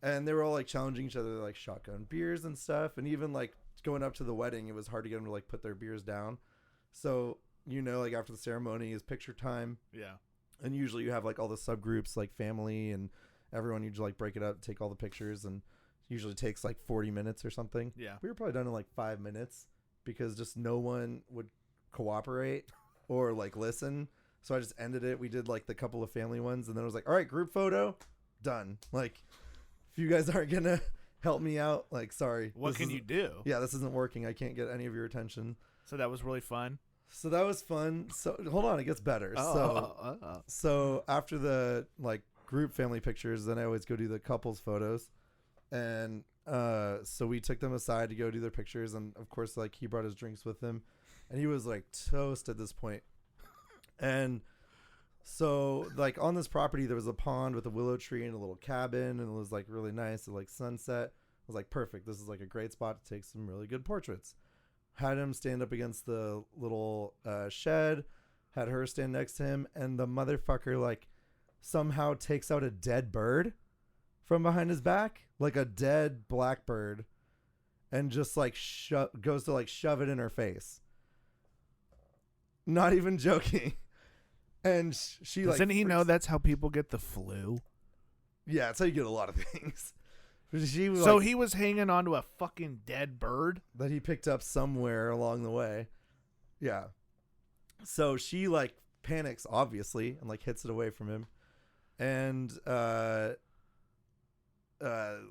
and they were all like challenging each other to, like shotgun beers and stuff, and even like going up to the wedding, it was hard to get them to like put their beers down. So, you know, like after the ceremony is picture time. Yeah. And usually you have like all the subgroups, like family and everyone. You just like break it up, take all the pictures, and usually takes like 40 minutes or something. Yeah. We were probably done in like 5 minutes because just no one would cooperate or like listen. So I just ended it. We did like the couple of family ones, and then I was like, all right, group photo, done. Like, if you guys aren't gonna help me out, like, sorry. What this can you do? Yeah, this isn't working. I can't get any of your attention. So that was really fun. So that was fun. So hold on, it gets better. So after the like group family pictures, then I always go do the couples photos, and so we took them aside to go do their pictures, and of course like he brought his drinks with him, and he was like toast at this point. And so like on this property there was a pond with a willow tree and a little cabin, and it was like really nice. It like sunset. I was like, perfect, this is like a great spot to take some really good portraits. Had him stand up against the little shed, had her stand next to him, and the motherfucker like somehow takes out a dead bird from behind his back, like a dead blackbird, and just like goes to like shove it in her face. Not even joking. And she like, doesn't he know that's how people get the flu? Yeah, that's how you get a lot of things. She was So like, he was hanging onto a fucking dead bird? that he picked up somewhere along the way. Yeah. So she like panics obviously and like hits it away from him. And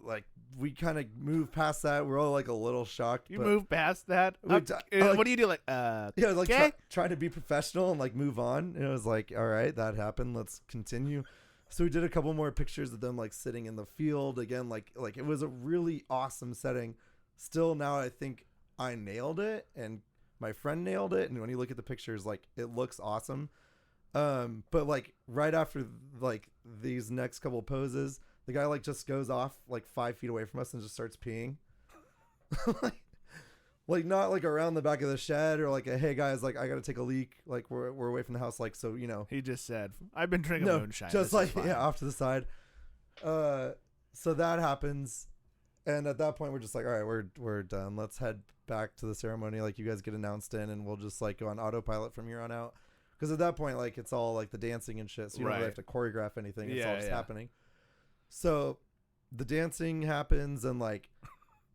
like we kind of move past that. We're all like a little shocked. You but move past that? Like, What do you do? Like, yeah, like okay. trying to be professional and like move on. And it was like, all right, that happened. Let's continue. So we did a couple more pictures of them like sitting in the field again. Like it was a really awesome setting. Still now I think I nailed it and my friend nailed it. And when you look at the pictures, like it looks awesome. But like right after like these next couple poses, the guy like just goes off like 5 feet away from us and just starts peeing. Like not like around the back of the shed or like a, hey guys, like I gotta take a leak, like we're away from the house, like, so you know. He just said, I've been drinking No, moonshine. just This like is fine." yeah, off to the side. So that happens, and at that point we're just like, all right, we're done. Let's head back to the ceremony. Like you guys get announced in, and we'll just like go on autopilot from here on out. Because at that point, like it's all like the dancing and shit, so you don't really Right. have to choreograph anything. It's Yeah, all just yeah. happening. So the dancing happens, and like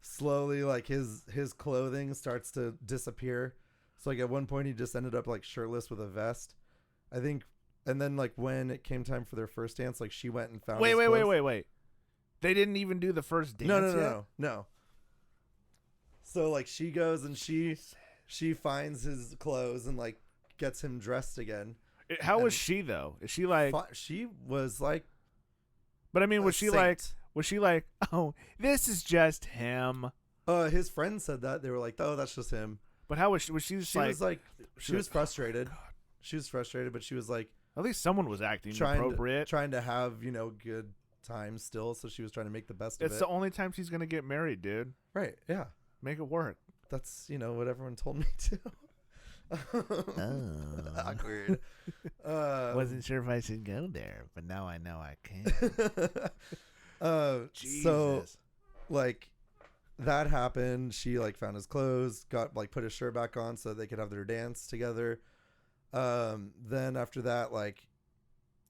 slowly like his clothing starts to disappear. So like at one point he just ended up like shirtless with a vest, I think. And then like when it came time for their first dance, like she went and found his clothes. Wait. They didn't even do the first dance yet? No. So like she goes and she finds his clothes and like gets him dressed again. How was And- she though? Is she like? She was like, But I mean, a was she saint. like? Was she like? Oh, this is just him. His friends said that. They were like, oh, that's just him. But how was she? Was she just She like? was like, she was like, frustrated. "Oh, God." She was frustrated, but she was like At least someone was acting trying appropriate. to have, you know, good times still. So she was trying to make the best of It's it. the only time she's gonna get married, dude. Right. Yeah. Make it work. that's what everyone told me to. Awkward. Wasn't sure if I should go there, but now I know I can. Jesus. So like that happened. She like found his clothes, got like put his shirt back on so they could have their dance together. Then after that, like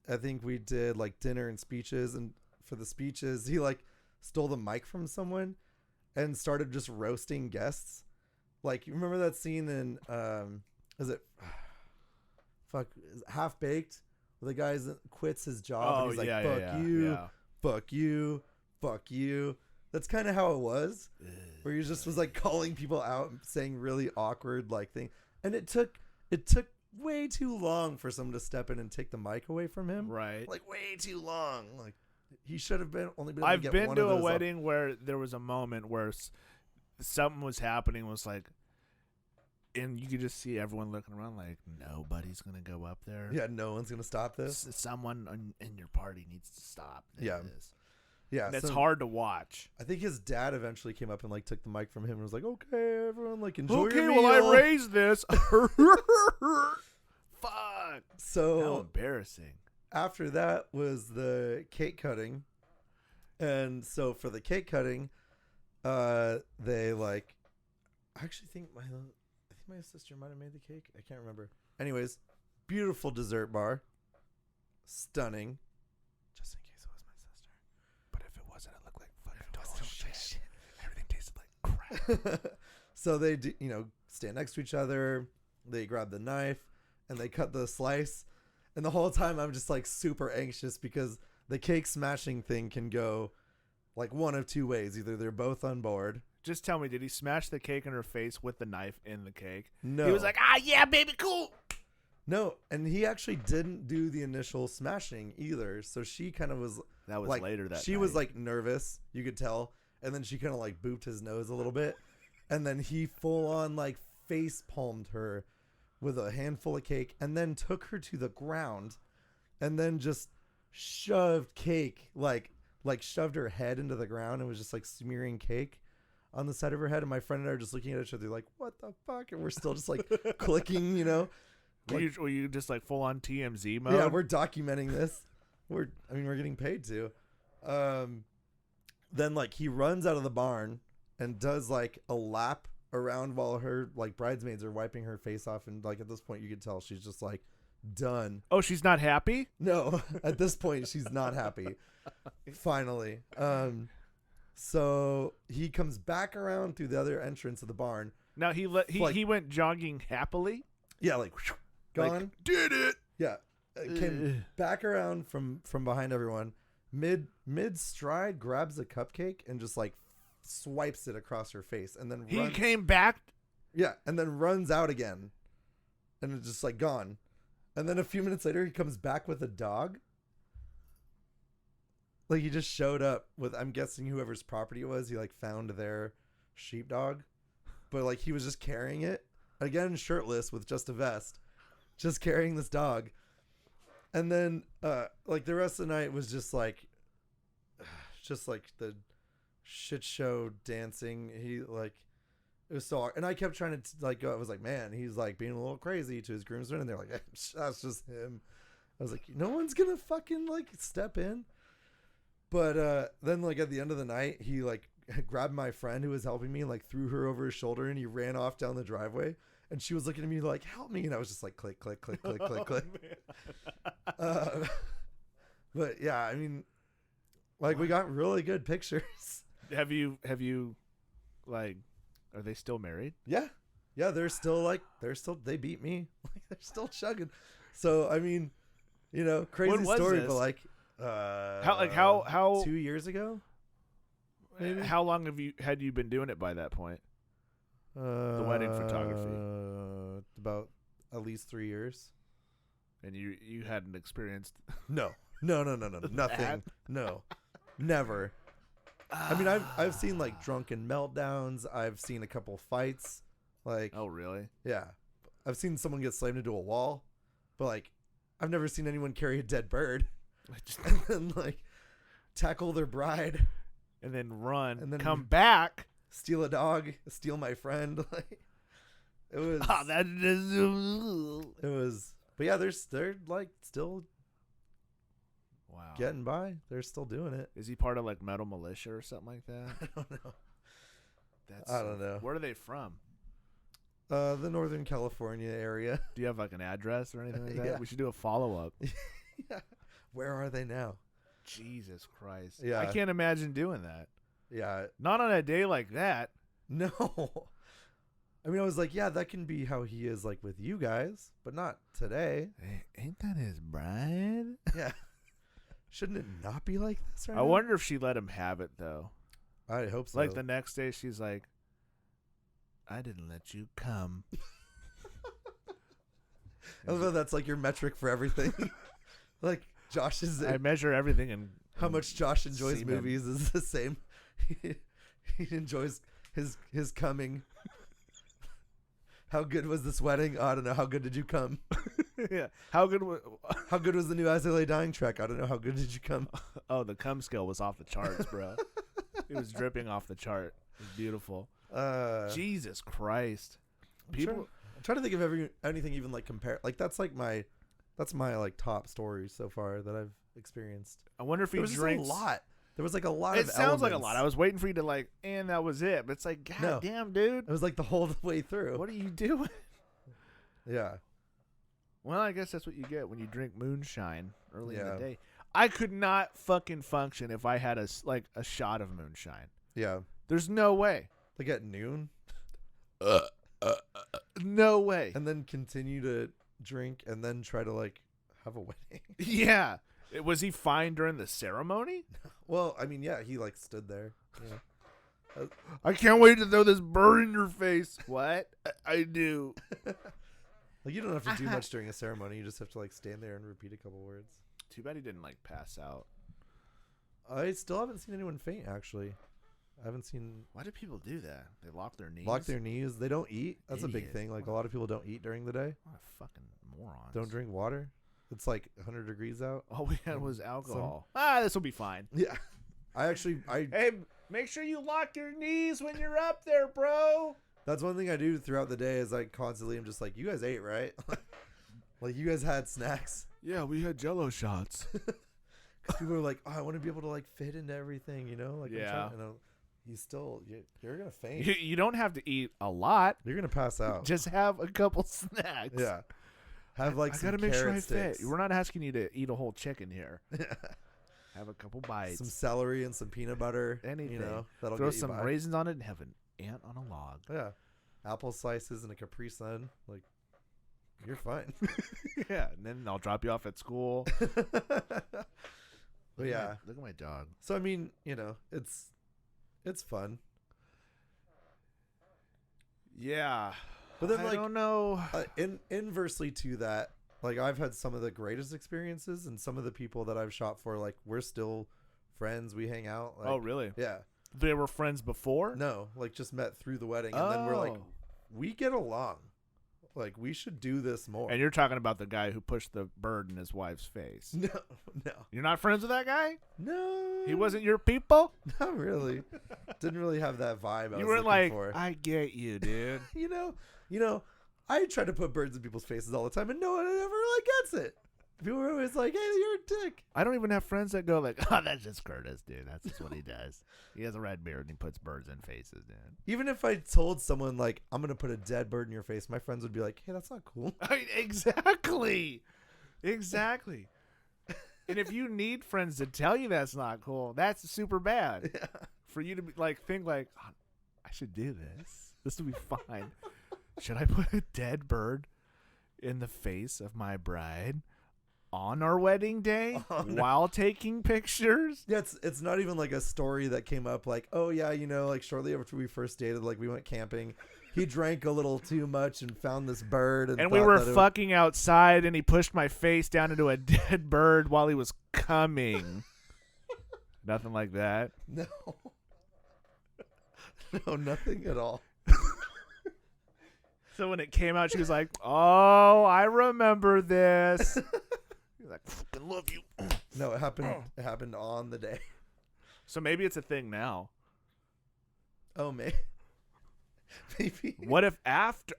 I think we did like dinner and speeches, and for the speeches he like stole the mic from someone and started just roasting guests. Like, you remember that scene in Half Baked, where the guy quits his job and he's like, fuck you, fuck you. That's kind of how it was, where he just was like calling people out and saying really awkward like thing. And it took way too long for someone to step in and take the mic away from him. Right. Like way too long. Like he should have only been able I've to get been one to of a those wedding where there was a moment where something was happening, was like, and you could just see everyone looking around like, nobody's going to go up there. Yeah, no one's going to stop this. Someone in your party needs to stop this. Yeah. And it's hard to watch. I think his dad eventually came up and like took the mic from him and was like, okay, everyone, like enjoy your meal. Okay, well, I raised this. Fuck. So how embarrassing. After that was the cake cutting. And so for the cake cutting, they like, I actually think my sister might have made the cake. I can't remember. Anyways, beautiful dessert bar. Stunning. Just in case it was my sister. But if it wasn't, it looked like fucking total shit. Everything tasted like crap. So they stand next to each other. They grab the knife and they cut the slice. And the whole time I'm just like super anxious because the cake smashing thing can go like one of two ways. Either they're both on board. Just tell me, did he smash the cake in her face with the knife in the cake? No. He was like, yeah, baby, cool. No, and he actually didn't do the initial smashing either. So she kind of was... That was like, later that She night. was like nervous, you could tell. And then she kind of like booped his nose a little bit. And then he full on like face palmed her with a handful of cake and then took her to the ground and then just shoved cake, like shoved her head into the ground and was just like smearing cake on the side of her head. And my friend and I are just looking at each other like, what the fuck? And we're still just like clicking, Like, were you just like full on TMZ mode? yeah, we're documenting this. We're getting paid to. Then like he runs out of the barn and does like a lap around while her like bridesmaids are wiping her face off, and like at this point you can tell she's just like done. Oh, she's not happy? No, at this point she's not happy. Finally. So he comes back around through the other entrance of the barn. Now he went jogging happily? Yeah, like gone. Like, did it. Yeah. Came back around from behind everyone. Mid stride grabs a cupcake and just like swipes it across her face and then he came back. Yeah, and then runs out again. And it's just like gone. And then a few minutes later he comes back with a dog. Like he just showed up with, I'm guessing whoever's property it was, he like found their sheepdog. But like he was just carrying it. Again, shirtless with just a vest. Just carrying this dog. And then like the rest of the night was just like the shit show dancing. He like, it was so hard. And I kept trying to like go, I was like, man, he's like being a little crazy to his groomsmen. And they're like, that's just him. I was like, no one's gonna fucking like step in. But then like at the end of the night, he like grabbed my friend who was helping me, like threw her over his shoulder, and he ran off down the driveway. And she was looking at me like, help me. And I was just like, click, click, click, click, click, click. But yeah, I mean, like we got really good pictures. Have you like, are they still married? Yeah. Yeah. They beat me. Like they're still chugging. So, I mean, crazy story, this? but like, how 2 years ago? Maybe? How long had you been doing it by that point? The wedding photography. About at least 3 years. And you hadn't experienced No. Nothing. No. Never. I mean, I've seen like drunken meltdowns. I've seen a couple fights. Like, oh really? Yeah. I've seen someone get slammed into a wall, but like I've never seen anyone carry a dead bird and then like tackle their bride and then run and then come back steal a dog, steal my friend. Like, it was. It was. But yeah, they're like still wow. getting by. They're still doing it. Is he part of like Metal Militia or something like that? I don't know. I don't know. Where are they from? The Northern California area. Do you have like an address or anything like that? Yeah. We should do a follow-up. Yeah. Where are they now? Jesus Christ. Yeah. I can't imagine doing that. Yeah. Not on a day like that. No. I mean, I was like, yeah, that can be how he is like with you guys, but not today. Hey, ain't that his bride? Yeah. Shouldn't it not be like this right I now? wonder if she let him have it, though. I hope so. Like the next day, she's like, I didn't let you come. I love how that's like your metric for everything. Like Josh is. I measure everything in How much Josh enjoys semen. movies is the same. He enjoys his coming. How good was this wedding? Oh, I don't know. How good did you come? Yeah. How good was the new As I Lay Dying track? I don't know. How good did you come? Oh, the cum scale was off the charts, bro. It was dripping off the chart. It was beautiful. Jesus Christ. I'm trying to think of anything even like compare. Like that's my like top stories so far that I've experienced. I wonder if he There was just drinks. a lot. There was like a lot It of sounds like a elements. lot. I was waiting for you to like, and that was it. But it's like, God No. damn, dude. It was like the whole way through. What are you doing? Yeah. Well, I guess that's what you get when you drink moonshine early in Yeah. the day. I could not fucking function if I had a shot of moonshine. Yeah. There's no way. Like at noon. No way. And then continue to drink and then try to like have a wedding. Yeah. Was he fine during the ceremony? Well, I mean, yeah, he like stood there. Yeah. I can't wait to throw this bird in your face. What? I do. Like you don't have to do much during a ceremony. You just have to like stand there and repeat a couple words. Too bad he didn't like pass out. I still haven't seen anyone faint. Actually, I haven't seen. Why do people do that? They lock their knees. Lock their knees. They don't eat. That's a big Idiots. thing. Like a lot of people don't eat during the day. What a fucking morons. Don't drink water. It's like 100 degrees out. All we had was alcohol. This will be fine. Yeah. I Hey, make sure you lock your knees when you're up there, bro. that's one thing I do throughout the day is I constantly am just like, you guys ate, right? Like you guys had snacks. Yeah, we had Jello shots. Because people are like, oh, I want to be able to like fit into everything, you know? Like, Yeah. you're going to faint. You don't have to eat a lot. You're going to pass out. Just have a couple snacks. Yeah. Have like I some gotta make sure I carrot fit. sticks. We're not asking you to eat a whole chicken here. Have a couple bites. Some celery and some peanut butter. Anything. You know, that'll Throw get you some by. raisins on it and have an ant on a log. Yeah. Apple slices and a Capri Sun. Like, you're fine. Yeah, and then I'll drop you off at school. But yeah. Look at my dog. So, I mean, you know, it's fun. Yeah. But then, I like, don't know. Inversely to that, like, I've had some of the greatest experiences, and some of the people that I've shot for, like, we're still friends. We hang out. Like, Oh, really? Yeah. They were friends before? No, like, just met through the wedding, and then we're like, Oh. we get along. Like, we should do this more. And you're talking about the guy who pushed the bird in his wife's face. No. You're not friends with that guy? No. He wasn't your people? Not really. Didn't really have that vibe I You was were looking like, for. I get you, dude. You know, I try to put birds in people's faces all the time, and no one ever really gets it. People are always like, hey, you're a dick. I don't even have friends that go like, oh, that's just Kurtis, dude. That's just what he does. He has a red beard and he puts birds in faces, dude. Even if I told someone, like, I'm going to put a dead bird in your face, my friends would be like, hey, that's not cool. Exactly. Exactly. And if you need friends to tell you that's not cool, that's super bad. Yeah. For you to be like, think like, oh, I should do this. This will be fine. Should I put a dead bird in the face of my bride on our wedding day while taking pictures? Yeah, it's not even like a story that came up like, oh, yeah, you know, like shortly after we first dated, like we went camping. He drank a little too much and found this bird. And we were fucking outside and he pushed my face down into a dead bird while he was coming. Nothing like that. No. No, nothing at all. So when it came out, she was like, oh, I remember this. He's like, fucking love you. No, it happened on the day. So maybe it's a thing now. Oh, maybe. What if after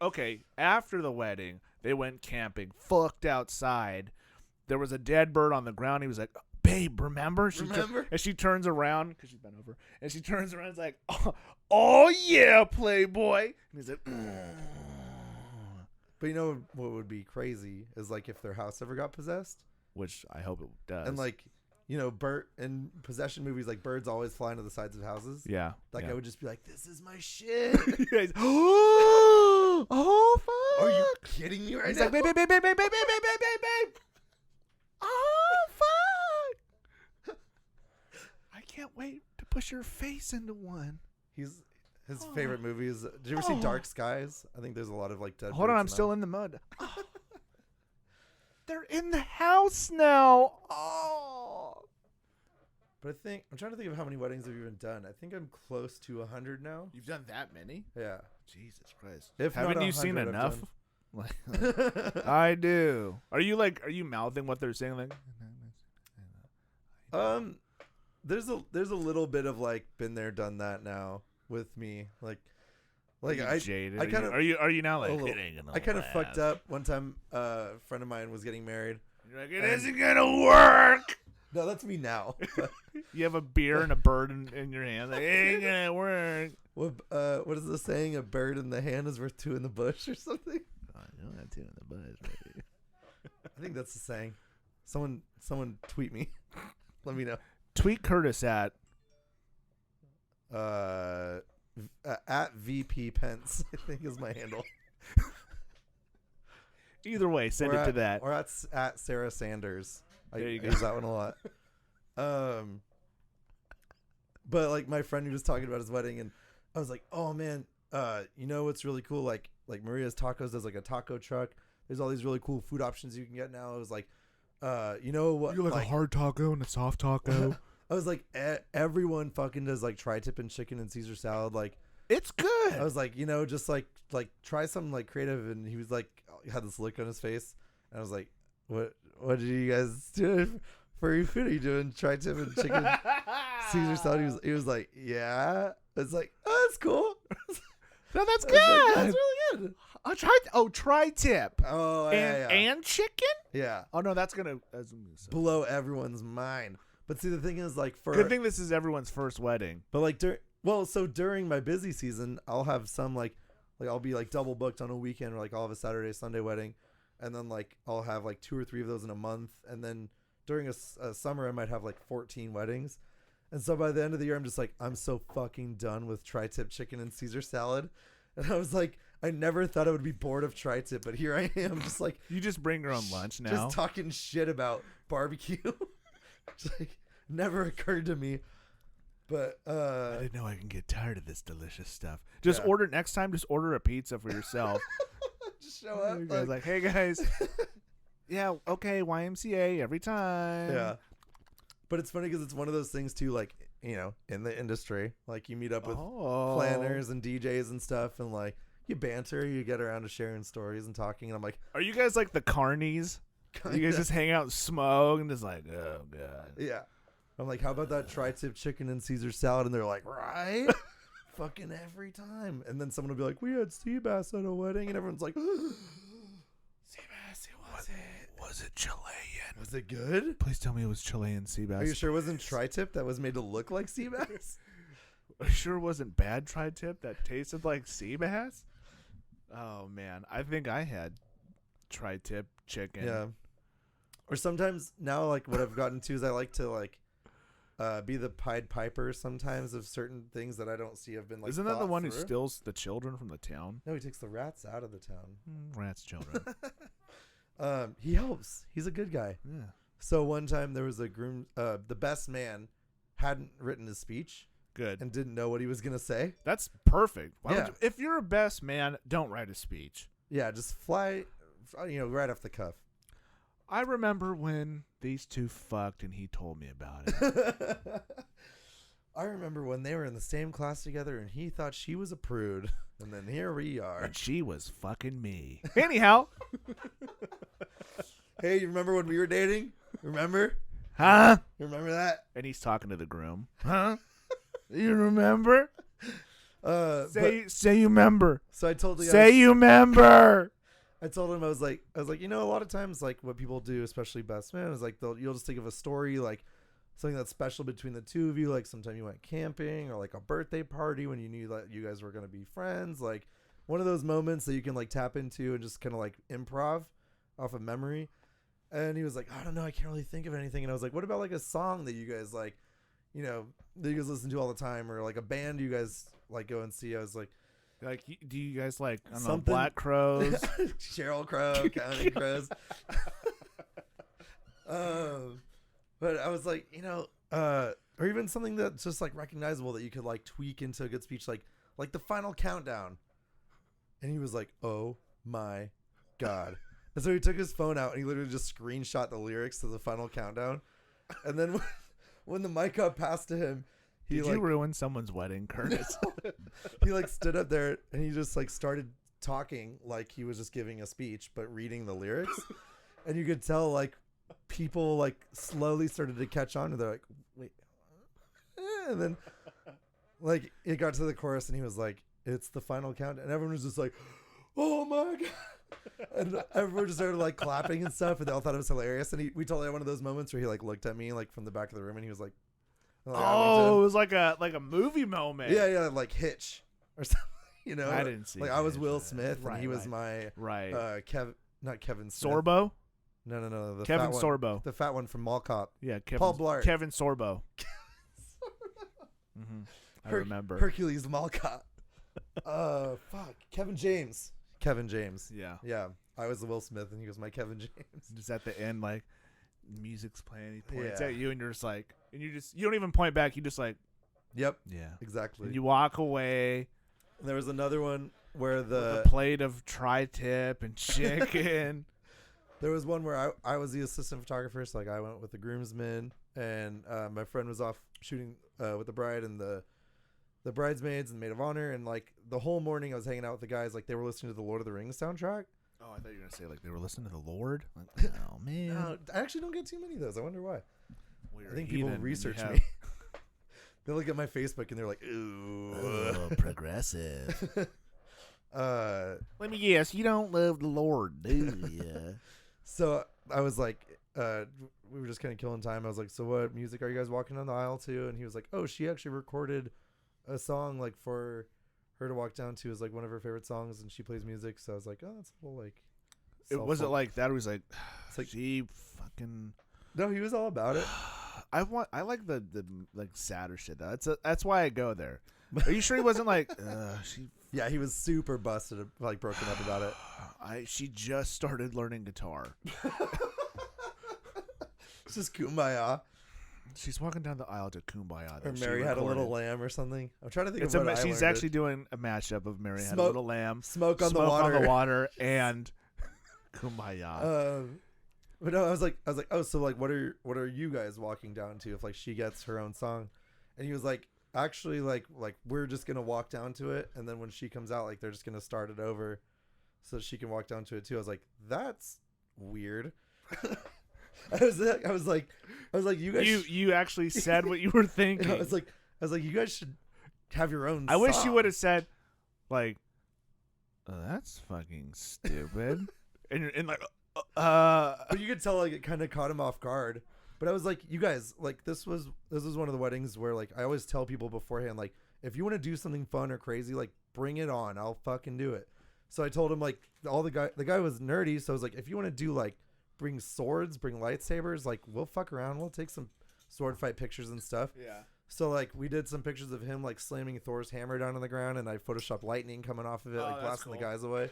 the wedding, they went camping, fucked outside. There was a dead bird on the ground. He was like, babe, remember? And she turns around, because she's bent over, and she turns around and is like, oh yeah, playboy. And he's like, But you know what would be crazy is like if their house ever got possessed. which I hope it does. And like, you know, in possession movies, like birds always fly into the sides of houses. Yeah. Like yeah. I would just be like, this is my shit. Oh, fuck. Are you kidding me right He's now? like, babe. Oh, fuck. I can't wait to push your face into one. His favorite movie is. Did you ever see Dark Skies? I think there's a lot of like dead. Hold on, birds I'm in still that. in the mud. They're in the house now. Oh. But I'm trying to think of how many weddings I've even done. I think I'm close to 100 now. You've done that many? Yeah. Jesus Christ. If not Haven't you seen 100, I've enough? I do. Are you mouthing what they're saying? Like, there's a little bit of like been there, done that now with me. Like I jaded. I kind of are you now like little, it ain't gonna I kind of last. fucked up one time. A friend of mine was getting married. You're like, it isn't gonna work. No, that's me now. You have a beer and a bird in your hand. Like, it ain't gonna work. What is the saying? A bird in the hand is worth two in the bush, or something. Oh, you don't have two in the bush, baby. I think that's the saying. Someone tweet me. Let me know. Tweet Kurtis at VP Pence, I think is my handle. either way. Send it to that. Or at Sarah Sanders. There you I go. use that one a lot. But like my friend who was talking about his wedding, and I was like, oh man, you know what's really cool? Like Maria's Tacos does like a taco truck. There's all these really cool food options you can get now. It was like, you know what? You like a hard taco and a soft taco. I was like, everyone fucking does like tri-tip and chicken and Caesar salad. Like, It's good. I was like, you know, just like try something like creative. And he was like, had this look on his face. And I was like, what did you guys do for your food? Are you doing tri-tip and chicken Caesar salad? He was like, yeah. It's like, oh, that's cool. No, that's I good. was like, that's really good. Tri-tip. Oh, And chicken? yeah. Oh no, that's gonna Blow everyone's mind. But see, the thing is, like, good thing this is everyone's first wedding. But like during my busy season, I'll have some like I'll be like double booked on a weekend, or like I'll have a Saturday, Sunday wedding, and then like I'll have like 2 or 3 of those in a month, and then during a summer I might have like 14 weddings, and so by the end of the year I'm just like, I'm so fucking done with tri-tip chicken and Caesar salad, and I was like, I never thought I would be bored of tri-tip, but here I am, just like You just bring your own lunch now. just talking shit about barbecue. Just like never occurred to me. But I didn't know I can get tired of this delicious stuff. Just Yeah. order next time. Just order a pizza for yourself. just show up like, hey guys, yeah, okay, YMCA every time. yeah. But it's funny because it's one of those things too, like, you know, in the industry, like you meet up with planners and DJs and stuff, and like you banter, you get around to sharing stories and talking, and I'm like, Are you guys like the carnies? You guys just hang out and smoke and just like, oh god. yeah. I'm like, how about that tri-tip chicken and Caesar salad? And they're like, right? Fucking every time. And then someone will be like, we had sea bass at a wedding, and everyone's like, Sea bass, was it Chilean? was it good? Please tell me it was Chilean sea bass. Are you sure it wasn't tri-tip that was made to look like sea bass? Are you sure it wasn't bad tri-tip that tasted like sea bass? Oh man, I think I had tri-tip chicken. Yeah. Or sometimes now, like what I've gotten to is I like to like be the Pied Piper sometimes of certain things that I don't see have been like. Isn't that the thought one who through. steals the children from the town? No, he takes the rats out of the town. Rats, children. He helps. He's a good guy. Yeah. So one time there was a groom. The best man hadn't written his speech Good. and didn't know what he was gonna say. That's perfect. Why Yeah. would if you're a best man, don't write a speech. Yeah, just fly, you know, right off the cuff. I remember when these two fucked and he told me about it. I remember when they were in the same class together and he thought she was a prude. And then here we are. And she was fucking me. Anyhow. Hey, you remember when we were dating? Remember? Huh? You remember that? And he's talking to the groom. Huh? You remember? Say you remember. So I told the guy. Say you remember. I told him I was like, a lot of times like what people do, especially best man, is like you'll just think of a story like something that's special between the two of you, like sometime you went camping or like a birthday party when you knew that you guys were gonna be friends, like one of those moments that you can like tap into and just kind of like improv off of memory. And he was like, I don't know, I can't really think of anything. And I was like, what about like a song that you guys like, that you guys listen to all the time, or like a band you guys like go and see? I was like, do you guys like, I don't know, something- Black Crows? Sheryl Crow, Counting Crows. But I was like, or even something that's just like recognizable that you could like tweak into a good speech, like the Final Countdown. And he was like, oh my God. And so he took his phone out and he literally just screenshot the lyrics to the Final Countdown. And then when the mic got passed to him, Did you ruin someone's wedding, Kurtis? he like stood up there and he just like started talking like he was just giving a speech, but reading the lyrics. And you could tell like people like slowly started to catch on, and they're like, wait. And then like it got to the chorus and he was like, it's the Final Countdown. And everyone was just like, oh my God. And everyone just started like clapping and stuff, and they all thought it was hilarious. And we totally had one of those moments where he like looked at me like from the back of the room and he was like, it was like a movie moment. Yeah, like Hitch or something. I didn't see. Like I was Will Smith and he was my right. Not Kevin Smith. Sorbo. No. The Kevin fat Sorbo. One, the fat one from Mall Cop. Yeah, Paul Blart. Kevin Sorbo. I remember Hercules Mall Cop. Fuck. Kevin James. Yeah. I was the Will Smith and he was my Kevin James. Just at the end, like music's playing, he points Yeah. at you, and you're just like, and you don't even point back. You just like, Yep. yeah, Exactly. and you walk away. And there was another one where With a plate of tri-tip and chicken. There was one where I was the assistant photographer, so like I went with the groomsmen, and my friend was off shooting with the bride and the bridesmaids and maid of honor, and like the whole morning I was hanging out with the guys, like they were listening to the Lord of the Rings soundtrack. Oh, I thought you were gonna say like they were listening to the Lord. Like, oh man, No, I actually don't get too many of those. I wonder why. Well, I think people research have... me. They look at my Facebook and they're like, ooh, progressive. Let me guess, you don't love the Lord, do you? So I was like, we were just kind of killing time. I was like, so what music are you guys walking down the aisle to? And he was like, oh, she actually recorded a song like for her to walk down to, is like one of her favorite songs, and she plays music. So I was like, oh, that's a little like. It was it like that? Or was like, it's like she fucking. No, he was all about it. I like the like sadder shit though. That's why I go there. Are you sure he wasn't like she? Yeah, he was super busted, like broken up about it. She just started learning guitar. It's just Kumbaya. She's walking down the aisle to Kumbaya. Or Mary Had a Little Lamb or something. I'm trying to think of what she's actually doing a mashup of Mary Had a Little Lamb, Smoke on the Water, and Kumbaya. But no, I was like, oh, so like, what are you guys walking down to if like she gets her own song? And he was like, actually, like we're just gonna walk down to it, and then when she comes out, like they're just gonna start it over, so she can walk down to it too. I was like, that's weird. I was like, you guys. You actually said what you were thinking. I was like, you guys should have your own. I wish you would have said, like, oh, that's fucking stupid, and like, But you could tell like it kind of caught him off guard. But I was like, you guys, like this was one of the weddings where like I always tell people beforehand, like if you want to do something fun or crazy, like bring it on, I'll fucking do it. So I told him like the guy was nerdy, so I was like, if you want to do like bring swords, bring lightsabers, like we'll fuck around, we'll take some sword fight pictures and stuff. Yeah. So like we did some pictures of him like slamming Thor's hammer down on the ground, and I photoshopped lightning coming off of it, like blasting the guys away.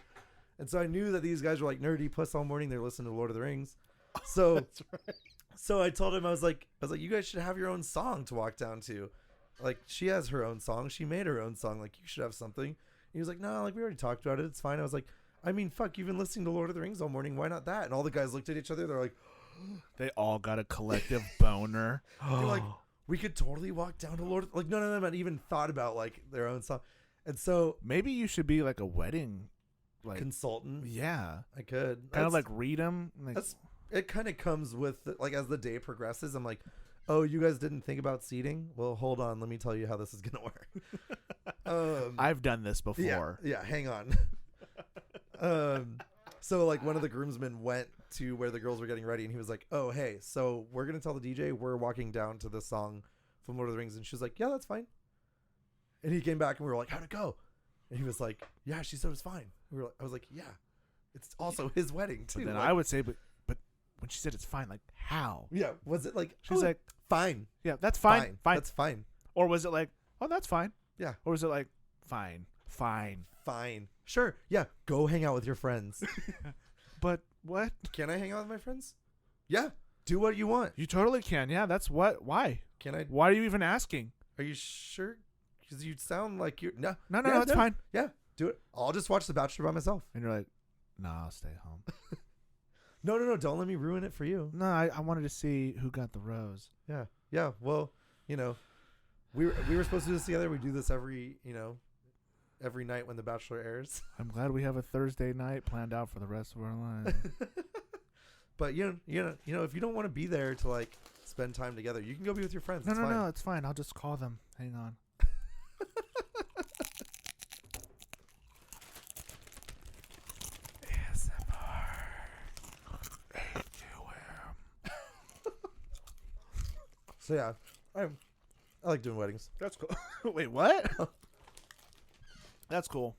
And so I knew that these guys were like nerdy, plus all morning they're listening to Lord of the Rings. So that's right. So I told him, I was like, you guys should have your own song to walk down to. Like she has her own song, she made her own song. Like you should have something. And he was like, no, like we already talked about it. It's fine. I was like, I mean, fuck, you've been listening to Lord of the Rings all morning. Why not that? And all the guys looked at each other. They're like, they all got a collective boner. They're like, we could totally walk down to Lord. Like none of them had even thought about like their own song. And so maybe you should be like a wedding like consultant. Yeah, I could kind of like read them. Like, it kind of comes with like as the day progresses. I'm like, oh, you guys didn't think about seating? Well, hold on, let me tell you how this is gonna work. I've done this before. Yeah, hang on. So like one of the groomsmen went to where the girls were getting ready, and he was like, "Oh, hey, so we're gonna tell the DJ we're walking down to this song from Lord of the Rings," and she was like, "Yeah, that's fine." And he came back, and we were like, "How'd it go?" And he was like, "Yeah," she said it was fine. I was like, "Yeah, it's also his wedding too." But then like, I would say, but when she said it's fine, like how? yeah, was it like She's like, fine, yeah, that's fine, fine. that's fine, Or was it like, oh, that's fine? yeah, Or was it like, fine, sure, yeah, go hang out with your friends. But what? Can I hang out with my friends? Yeah, do what you want. You totally can. Yeah, that's what. Why? Can I? Why are you even asking? Are you sure? Because you sound like you're No, it's fine. Yeah, do it. I'll just watch The Bachelor by myself. And you're like, no, I'll stay home. No, don't let me ruin it for you. No, I wanted to see who got the rose. Yeah. Well, we were supposed to do this together. We do this every night when The Bachelor airs. I'm glad we have a Thursday night planned out for the rest of our lives. But if you don't want to be there to like spend time together, you can go be with your friends. No, it's fine. I'll just call them. Hang on. So yeah, I like doing weddings. That's cool. Wait, what? That's cool.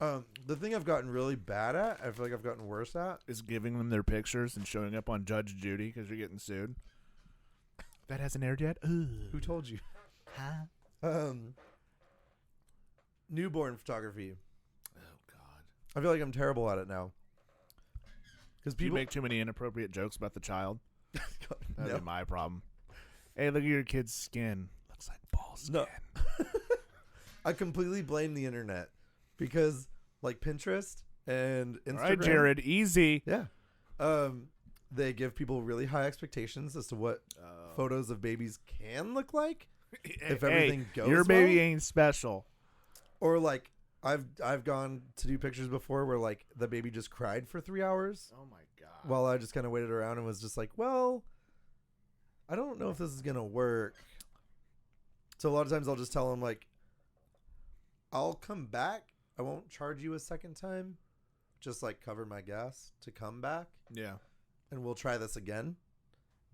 The thing I've gotten really bad at, I feel like I've gotten worse at, is giving them their pictures and showing up on Judge Judy because you're getting sued. That hasn't aired yet? Ugh. Who told you? Huh? Newborn photography. Oh, God. I feel like I'm terrible at it now. Because Do you people make too many inappropriate jokes about the child? That'd No. be my problem. Hey, look at your kid's skin. Looks like ball skin. No. I completely blame the internet because like Pinterest and Instagram. All right, Jared, easy. Yeah. They give people really high expectations as to what photos of babies can look like if everything goes your baby well. ain't special. Or like I've gone to do pictures before where like the baby just cried for 3 hours. Oh my God. While I just kind of waited around and was just like, well, I don't know if this is gonna work. So a lot of times I'll just tell them like, I'll come back. I won't charge you a second time. Just like cover my gas to come back. Yeah. And we'll try this again.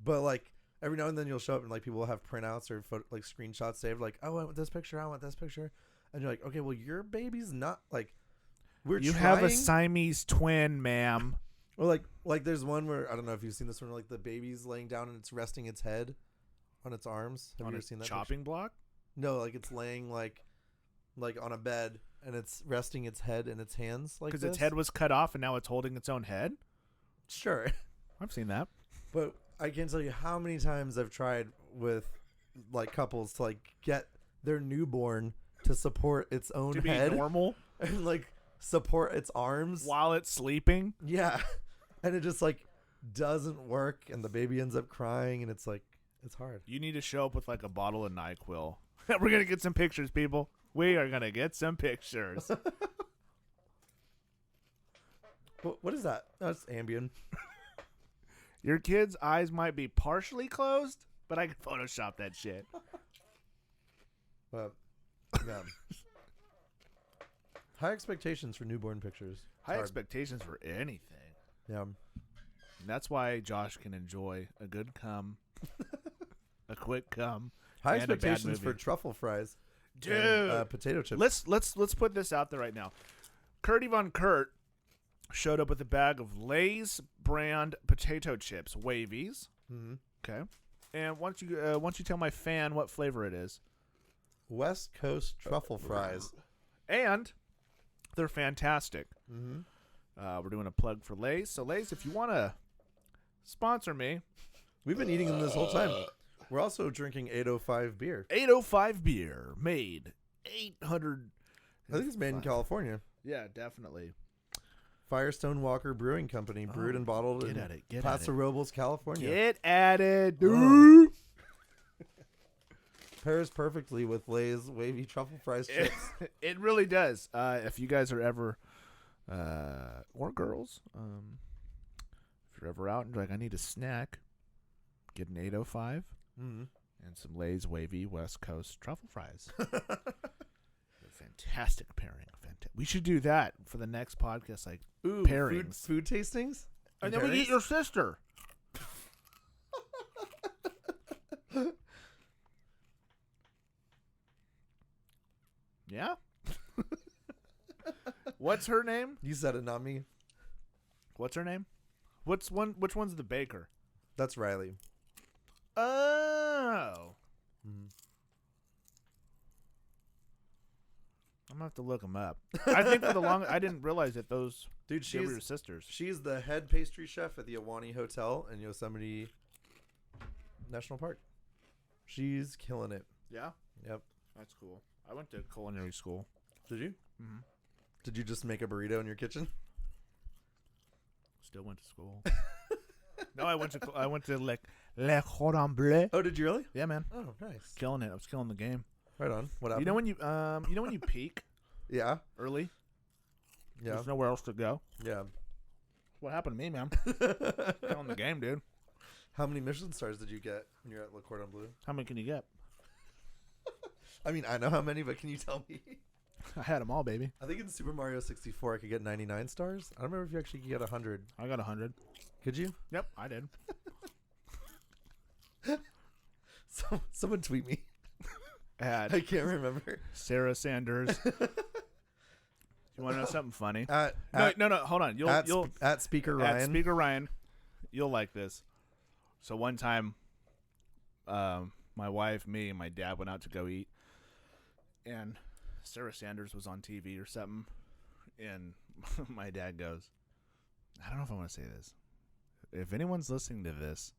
But like every now and then you'll show up and like people will have printouts or like screenshots saved like, oh, I want this picture. And you're like, okay, well your baby's not like You trying. have a Siamese twin, ma'am. Or like there's one where I don't know if you've seen this one where like the baby's laying down and it's resting its head on its arms. Have On you a ever seen that chopping picture? block? No, like it's laying like on a bed and it's resting its head in its hands like Because its head was cut off and now it's holding its own head? Sure. I've seen that. But I can't tell you how many times I've tried with like couples to like get their newborn to support its own To be head normal and like support its arms while it's sleeping? Yeah. And it just like doesn't work and the baby ends up crying and it's like it's hard. You need to show up with like a bottle of NyQuil. We're going to get some pictures, people. We are going to get some pictures. What is that? Oh, it's Ambien. Your kid's eyes might be partially closed, but I can Photoshop that shit. Yeah. High expectations for newborn pictures. High expectations for anything. Yeah. And that's why Josh can enjoy a good cum, a quick cum, High and a bad expectations for movie. truffle fries. Dude, And, potato chips. let's put this out there right now. Kurtie Von Kurt showed up with a bag of Lay's brand potato chips, Wavies. Mm-hmm. Okay, and once you tell my fan what flavor it is, West Coast truffle fries. and they're fantastic. Mm-hmm. We're doing a plug for Lay's. So Lay's, if you want to sponsor me, We've been eating them this whole time. We're also drinking 805 beer. 805 beer made 800. I think it's made in California. Yeah, definitely. Firestone Walker Brewing Company, brewed and bottled in Paso Robles, California. Get at it, dude. Pairs perfectly with Lay's wavy truffle fries chips. It really does. If you guys are ever, or girls, if you're ever out and you're like, I need a snack, get an 805 Mm-hmm. and some Lay's wavy West Coast truffle fries. Fantastic pairing. We should do that for the next podcast, like Ooh, pairings. food tastings? And then we eat your sister. Yeah? What's her name? You said it, not me. What's her name? Which one's the baker? That's Riley. Oh. I'm gonna have to look them up. I think for the long, I didn't realize that those Dude, they were she's your sisters. she's the head pastry chef at the Ahwahnee Hotel in Yosemite National Park. She's killing it. Yeah, Yep. that's cool. I went to culinary school. Did you? Mm-hmm. Did you just make a burrito in your kitchen? Still went to school. No, I went to Le Cordon Bleu. Oh, did you really? Yeah, man, Oh, nice. killing it. I was killing the game. Right on. What happened? You know when you peak Yeah. early. Yeah. There's nowhere else to go. Yeah. What happened to me, man? Killing the game, dude. How many Michelin stars did you get when you're at Le Cordon Bleu? How many can you get? I mean, I know how many, but can you tell me? I had them all, baby. I think in Super Mario 64 I could get 99 stars. I don't remember if you actually could get 100. I got 100. Could you? Yep, I did. Someone tweet me. At I can't remember. Sarah Sanders. You want to know something funny? No, Hold on. At Speaker Ryan. At Speaker Ryan, you'll like this. So one time, my wife, me, and my dad went out to go eat, and Sarah Sanders was on TV or something, and my dad goes, I don't know if I want to say this. If anyone's listening to this,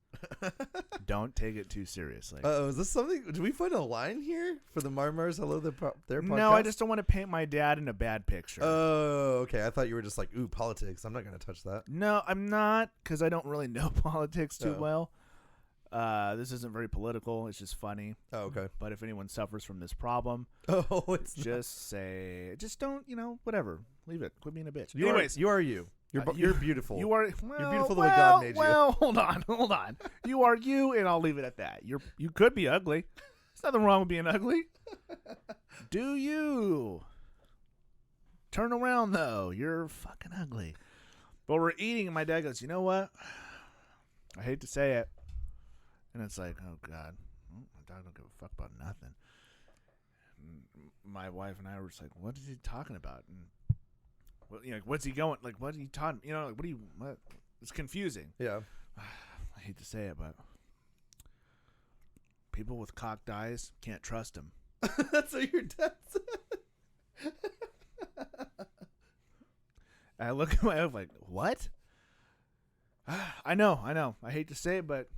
don't take it too seriously. Is this something? Did we find a line here for the Marmars? Hello, their podcast? No, I just don't want to paint my dad in a bad picture. Oh, okay. I thought you were just like, ooh, politics. I'm not going to touch that. No, I'm not, because I don't really know politics too well. This isn't very political. It's just funny. Oh, okay. But if anyone suffers from this problem, just don't, whatever. Leave it. Quit being a bitch. Anyways, you are you. You're beautiful. You are. You're beautiful the way God made you. Well, hold on. You are you, and I'll leave it at that. You could be ugly. There's nothing wrong with being ugly. Do you? Turn around though. You're fucking ugly. But we're eating, and my dad goes, "You know what? I hate to say it." And it's like, oh God, my dog don't give a fuck about nothing. And my wife and I were just like, what is he talking about? And what's he going? Like, what are you talking? What? It's confusing. Yeah. I hate to say it, but people with cocked eyes, can't trust them. That's what your dad said. And I look at my wife like, what? I know. I hate to say it, but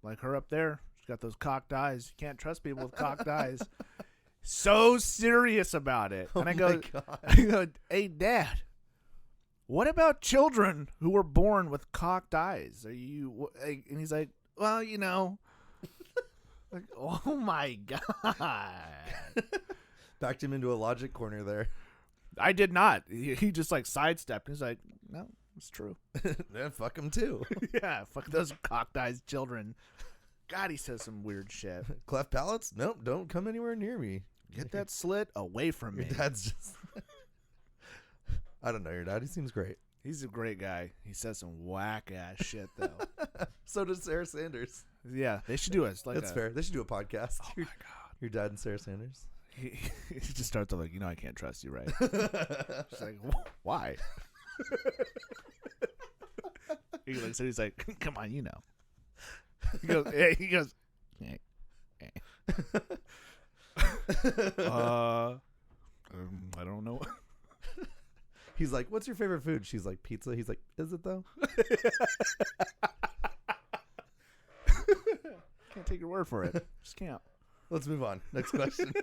like her up there, she's got those cocked eyes. You can't trust people with cocked eyes. So serious about it. And I go, hey, Dad, what about children who were born with cocked eyes? Are you? And he's like, well, like, oh my God. Backed him into a logic corner there. I did not. He just like sidestepped. He's like, no, it's true. Yeah, fuck him too. Yeah, fuck those cocked eyes children. God, he says some weird shit. Cleft palates? Nope, don't come anywhere near me. Get that slit away from me. Your dad's just... I don't know your dad. He seems great. He's a great guy. He says some whack-ass shit, though. So does Sarah Sanders. Yeah, they should do it. That's fair. They should do a podcast. Oh, my God. Your dad and Sarah Sanders. He just starts off like, I can't trust you, right? She's like, why? He looks at he's like, come on, He goes, hey. I don't know. He's like, what's your favorite food? She's like, pizza. He's like, is it though? Can't take your word for it. Just can't. Let's move on. Next question.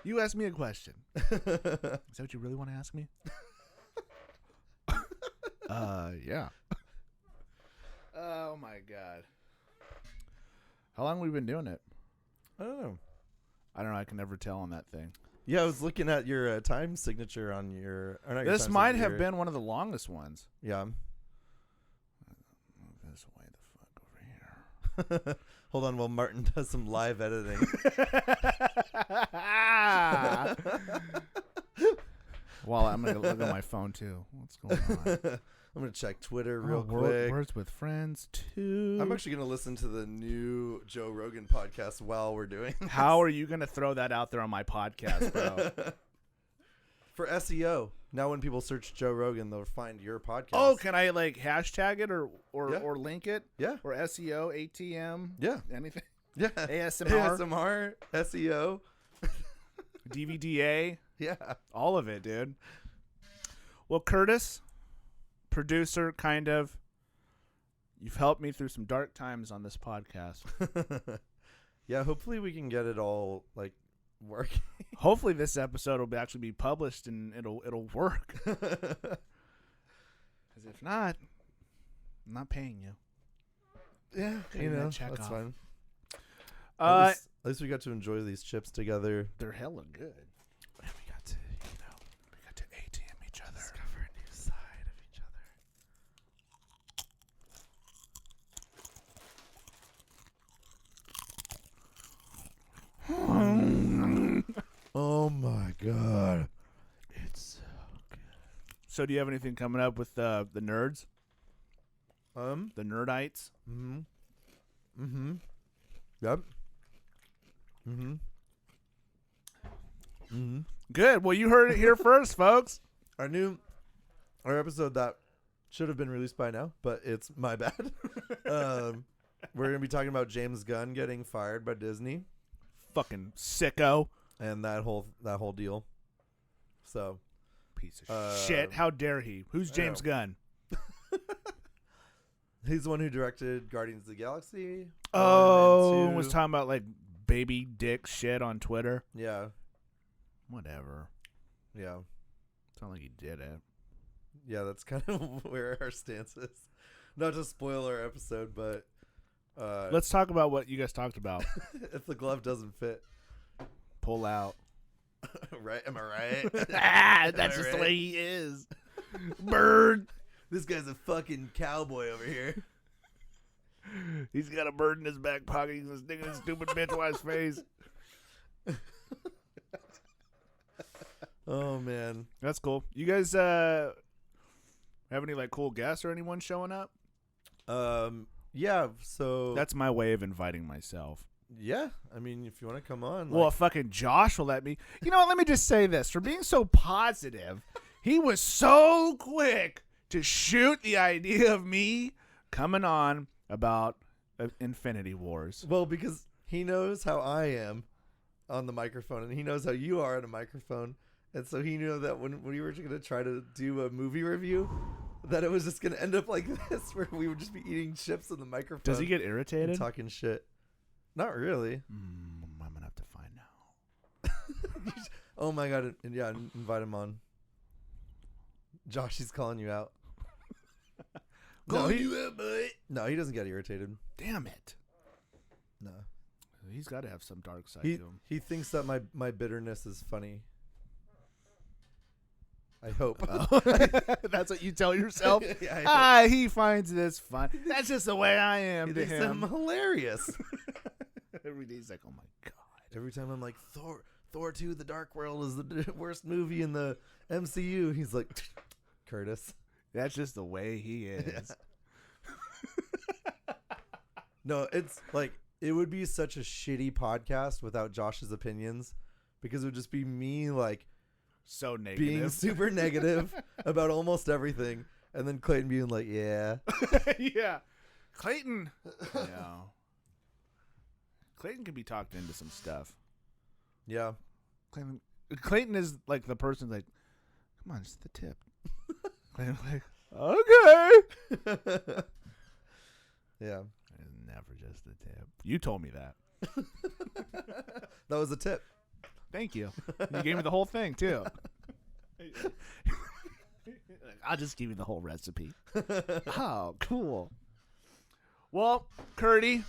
You asked me a question. Is that what you really want to ask me? Yeah. Oh my God. How long have we been doing it? I don't know. I can never tell on that thing. Yeah, I was looking at your time signature on your... This might have been one of the longest ones. Yeah. Move this way the fuck over here. Hold on while Martin does some live editing. Well, I'm going to look at my phone, too. What's going on? I'm going to check Twitter real quick. Words with Friends, 2. I'm actually going to listen to the new Joe Rogan podcast while we're doing this. How are you going to throw that out there on my podcast, bro? For SEO. Now when people search Joe Rogan, they'll find your podcast. Oh, can I like hashtag it or Yeah. link it? Yeah. Or SEO, ATM? Yeah. Anything? Yeah. ASMR? ASMR, SEO. DVDA? Yeah. All of it, dude. Well, Kurtis, producer, kind of. You've helped me through some dark times on this podcast. Yeah, hopefully we can get it all like working. Hopefully this episode will actually be published and it'll work. Because if not, I'm not paying you. Yeah, Getting you know, that check that's off. fine. Uh, At least we got to enjoy these chips together. they're hella good. And we got to, We got to ATM each other. discover a new side of each other. Oh my god. It's so good. So do you have anything coming up with the nerds? The nerdites? Mm-hmm. Mm-hmm. Yep. Mm-hmm. Mm-hmm. Good. Well, you heard it here first, folks. Our episode that should have been released by now, but it's my bad. We're gonna be talking about James Gunn getting fired by Disney Fucking sicko. and that whole deal. So Piece of shit. How dare he? Who's James Gunn? he's the one who directed Guardians of the Galaxy. Oh, 1 and 2. was talking about like baby dick shit on Twitter. Yeah, Whatever. yeah, It's not like he did it. yeah. That's kind of where our stance is. Not to spoil our episode, but Let's talk about what you guys talked about. if the glove doesn't fit, Pull out. right? Am I right? That's just the right? way he is. Bird. This guy's a fucking cowboy over here. He's got a bird in his back pocket. He's gonna stick in his stupid bitch wife's face. Oh man. That's cool. You guys have any like cool guests or anyone showing up? Yeah. So That's my way of inviting myself. yeah. I mean, if you want to come on, Well, if fucking Josh will let me. You know what? Let me just say this. For being so positive, he was so quick to shoot the idea of me coming on about Infinity Wars. well, because he knows how I am on the microphone, and he knows how you are on a microphone, and so he knew that when we were going to try to do a movie review, that it was just going to end up like this, where we would just be eating chips on the microphone. Does he get and irritated? talking shit? Not really. I'm going to have to find out. Oh my god! And yeah, invite him on. Josh, he's calling you out. No, he doesn't get irritated. Damn it. No, He's got to have some dark side to him. he thinks that my bitterness is funny. I hope. Oh. That's what you tell yourself? Yeah, I hope. He finds this fun. That's just the way I am He to thinks I'm him. hilarious. Every day he's like, oh my God. Every time I'm like, Thor 2 The Dark World is the worst movie in the MCU, he's like, Kurtis. That's just the way he is. No, it's like, it would be such a shitty podcast without Josh's opinions, because it would just be me like So negative. being super negative about almost everything, and then Clayton being like, yeah. Yeah. Clayton. Yeah. Clayton can be talked into some stuff. Yeah. Clayton is like the person like, come on, just the tip. Clayton's like, okay. Yeah. It's never just the tip. You told me that. That was a tip. Thank you. You gave me the whole thing too. I'll just give you the whole recipe. Oh, cool. Well, Kurtie,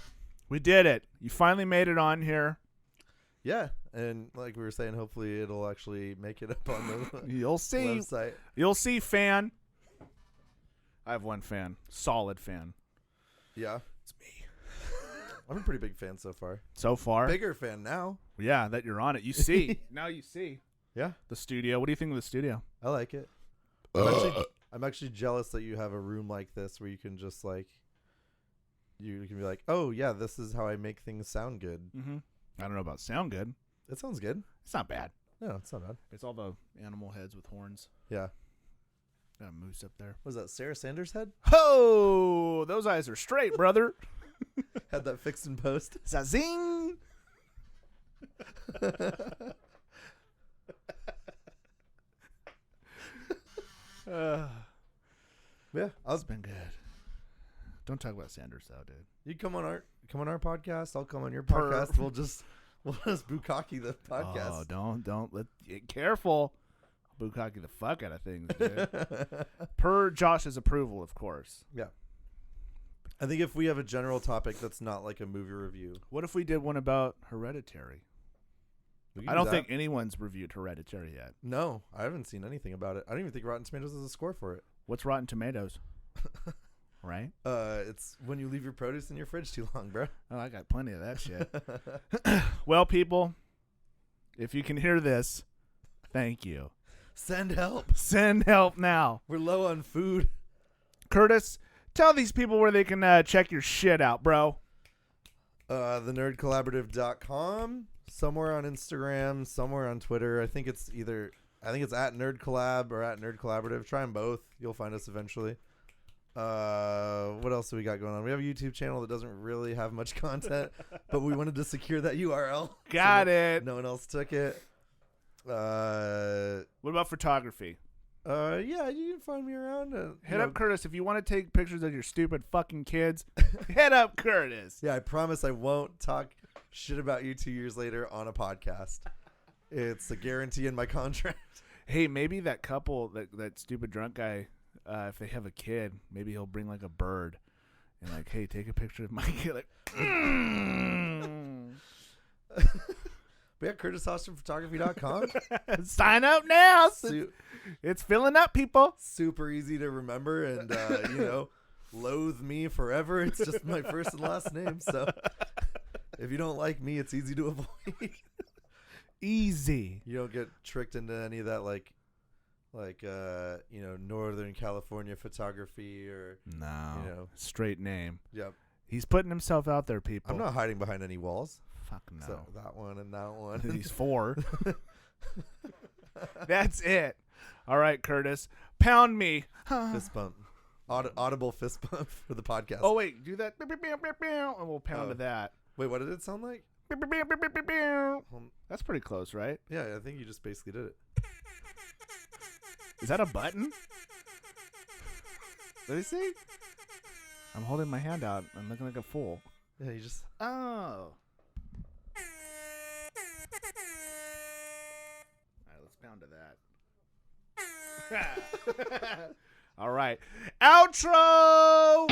we did it. You finally made it on here. Yeah. And like we were saying, hopefully it'll actually make it up on the You'll see. website. You'll see, fan. I have one fan. Solid fan. Yeah. It's me. I'm a pretty big fan so far. So far. Bigger fan now. Yeah, that you're on it. You see. Now you see. Yeah. The studio. What do you think of the studio? I like it. I'm actually jealous that you have a room like this where you can just like, you can be like, oh yeah, this is how I make things sound good. Mm-hmm. I don't know about sound good. It sounds good. It's not bad. No, it's not bad. It's all the animal heads with horns. Yeah. Got a moose up there. Was that Sarah Sanders' head? Ho! Those eyes are straight, brother. Had that fixed in post. Zazing! Yeah, it's been good. Don't talk about Sanders though, dude. You come on our podcast. I'll come on your podcast. We'll just bukkake the podcast. Oh, don't get careful. I'll bukkake the fuck out of things, dude. Per Josh's approval, of course. Yeah. I think if we have a general topic that's not like a movie review. What if we did one about Hereditary? I don't think anyone's reviewed Hereditary yet. No, I haven't seen anything about it. I don't even think Rotten Tomatoes has a score for it. What's Rotten Tomatoes? Right? It's when you leave your produce in your fridge too long, bro. Oh, I got plenty of that shit. Well, people, if you can hear this, thank you. Send help. Send help now. We're low on food. Curtis, tell these people where they can check your shit out, bro. thenerdcollaborative.com. Somewhere on Instagram, somewhere on Twitter. I think it's at Nerd Collab or at Nerd Collaborative. Try them both. You'll find us eventually. What else do we got going on? We have a YouTube channel that doesn't really have much content, but we wanted to secure that URL. Got it. No one else took it. What about photography? Yeah, you can find me around. Hit up Curtis if you want to take pictures of your stupid fucking kids. Hit up Curtis. Yeah, I promise I won't talk shit about you 2 years later on a podcast. It's a guarantee in my contract. Hey, maybe that couple, that stupid drunk guy, if they have a kid, maybe he'll bring like a bird and like, hey, take a picture of my kid. Like, We got KurtisOstromPhotography.com. Sign up now. It's filling up, people. Super easy to remember and, loathe me forever. It's just my first and last name. So if you don't like me, it's easy to avoid. Easy. You don't get tricked into any of that Northern California photography or straight name. Yep. He's putting himself out there, people. I'm not hiding behind any walls. Fuck no. So that one and that one. These 4. That's it. All right, Curtis. Pound me. Fist bump. Audible fist bump for the podcast. Oh, wait. Do that. And we'll pound to that. Wait, what did it sound like? That's pretty close, right? Yeah, I think you just basically did it. Is that a button? Let me see. I'm holding my hand out. I'm looking like a fool. Yeah, you just... Oh. All right, let's pound to that. All right. Outro!